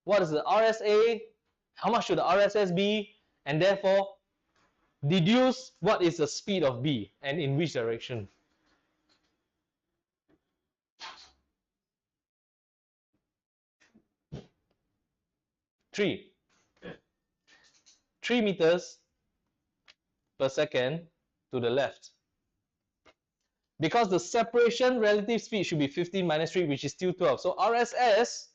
What is the RSA? How much should the RSS be? And therefore, deduce what is the speed of B and in which direction. Three meters per second to the left. Because the separation relative speed should be 15 minus 3, which is still 12. So RSS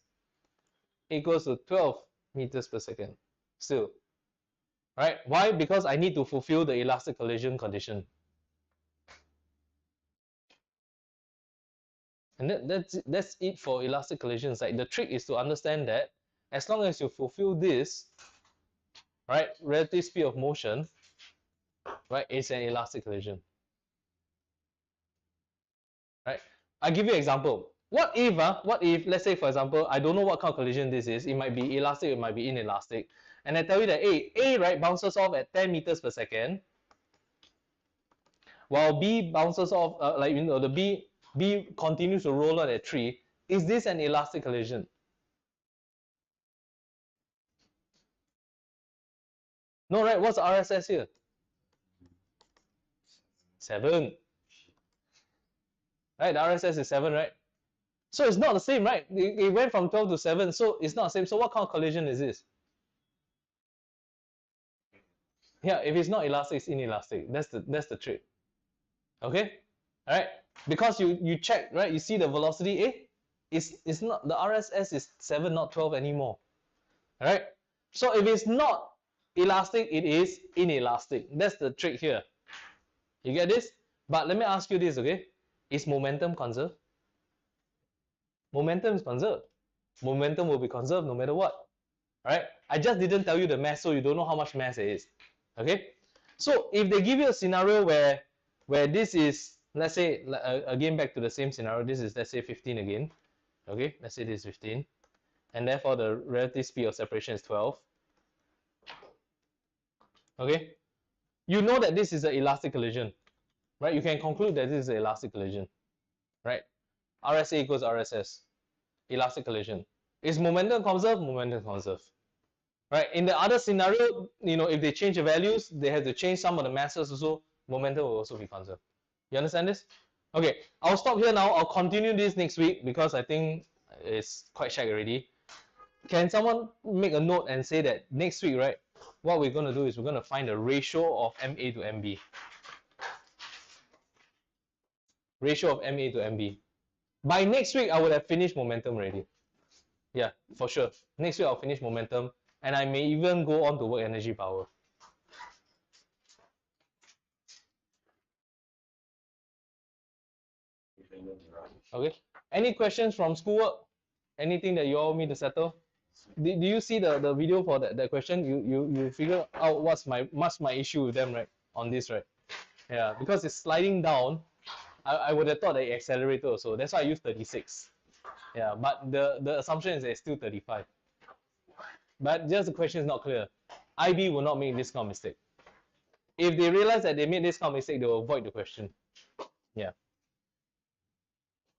equals to 12 meters per second still. Right? Why? Because I need to fulfill the elastic collision condition. And that's it for elastic collisions. Like, the trick is to understand that as long as you fulfill this, right, relative speed of motion, right, it's an elastic collision. Right? I give you an example. What if, let's say for example, I don't know what kind of collision this is. It might be elastic, it might be inelastic. And I tell you that A right, bounces off at 10 meters per second, while B bounces off, the B continues to roll on at 3. Is this an elastic collision? No, right? What's the RSS here? 7. Right? The RSS is 7, right? So it's not the same, right? It went from 12 to 7, so it's not the same. So what kind of collision is this? Yeah, if it's not elastic, it's inelastic. That's the trick. Okay? Alright? Because you check, right? You see the velocity, it's not, the RSS is 7, not 12 anymore. Alright? So if it's not elastic, it is inelastic. That's the trick here. You get this? But let me ask you this, okay? Is momentum conserved? Momentum is conserved. Momentum will be conserved no matter what. Alright? I just didn't tell you the mass, so you don't know how much mass it is. Okay? So if they give you a scenario where this is, let's say, again back to the same scenario, this is, let's say, 15 again. Okay? Let's say this is 15. And therefore the relative speed of separation is 12. Okay? You know that this is an elastic collision. Right? You can conclude that this is an elastic collision. Right? RSA equals RSS. Elastic collision. Is momentum conserved? Momentum conserved. Right? In the other scenario, if they change the values, they have to change some of the masses also. Momentum will also be conserved. You understand this? Okay, I'll stop here now. I'll continue this next week because I think it's quite shag already. Can someone make a note and say that next week, right, what we're going to do is we're going to find the ratio of MA to MB. Ratio of MA to MB. By next week, I would have finished momentum already. Yeah, for sure. Next week, I'll finish momentum, and I may even go on to work energy power. Okay. Any questions from schoolwork? Anything that you all want me to settle? Do you see the video for that question? You figure out what's my issue with them, right? On this, right? Yeah, because it's sliding down. I would have thought that it accelerated also. That's why I used 36. Yeah, but the assumption is that it's still 35. But just the question is not clear. IB will not make this kind of mistake. If they realize that they made this kind of mistake, they will avoid the question. Yeah.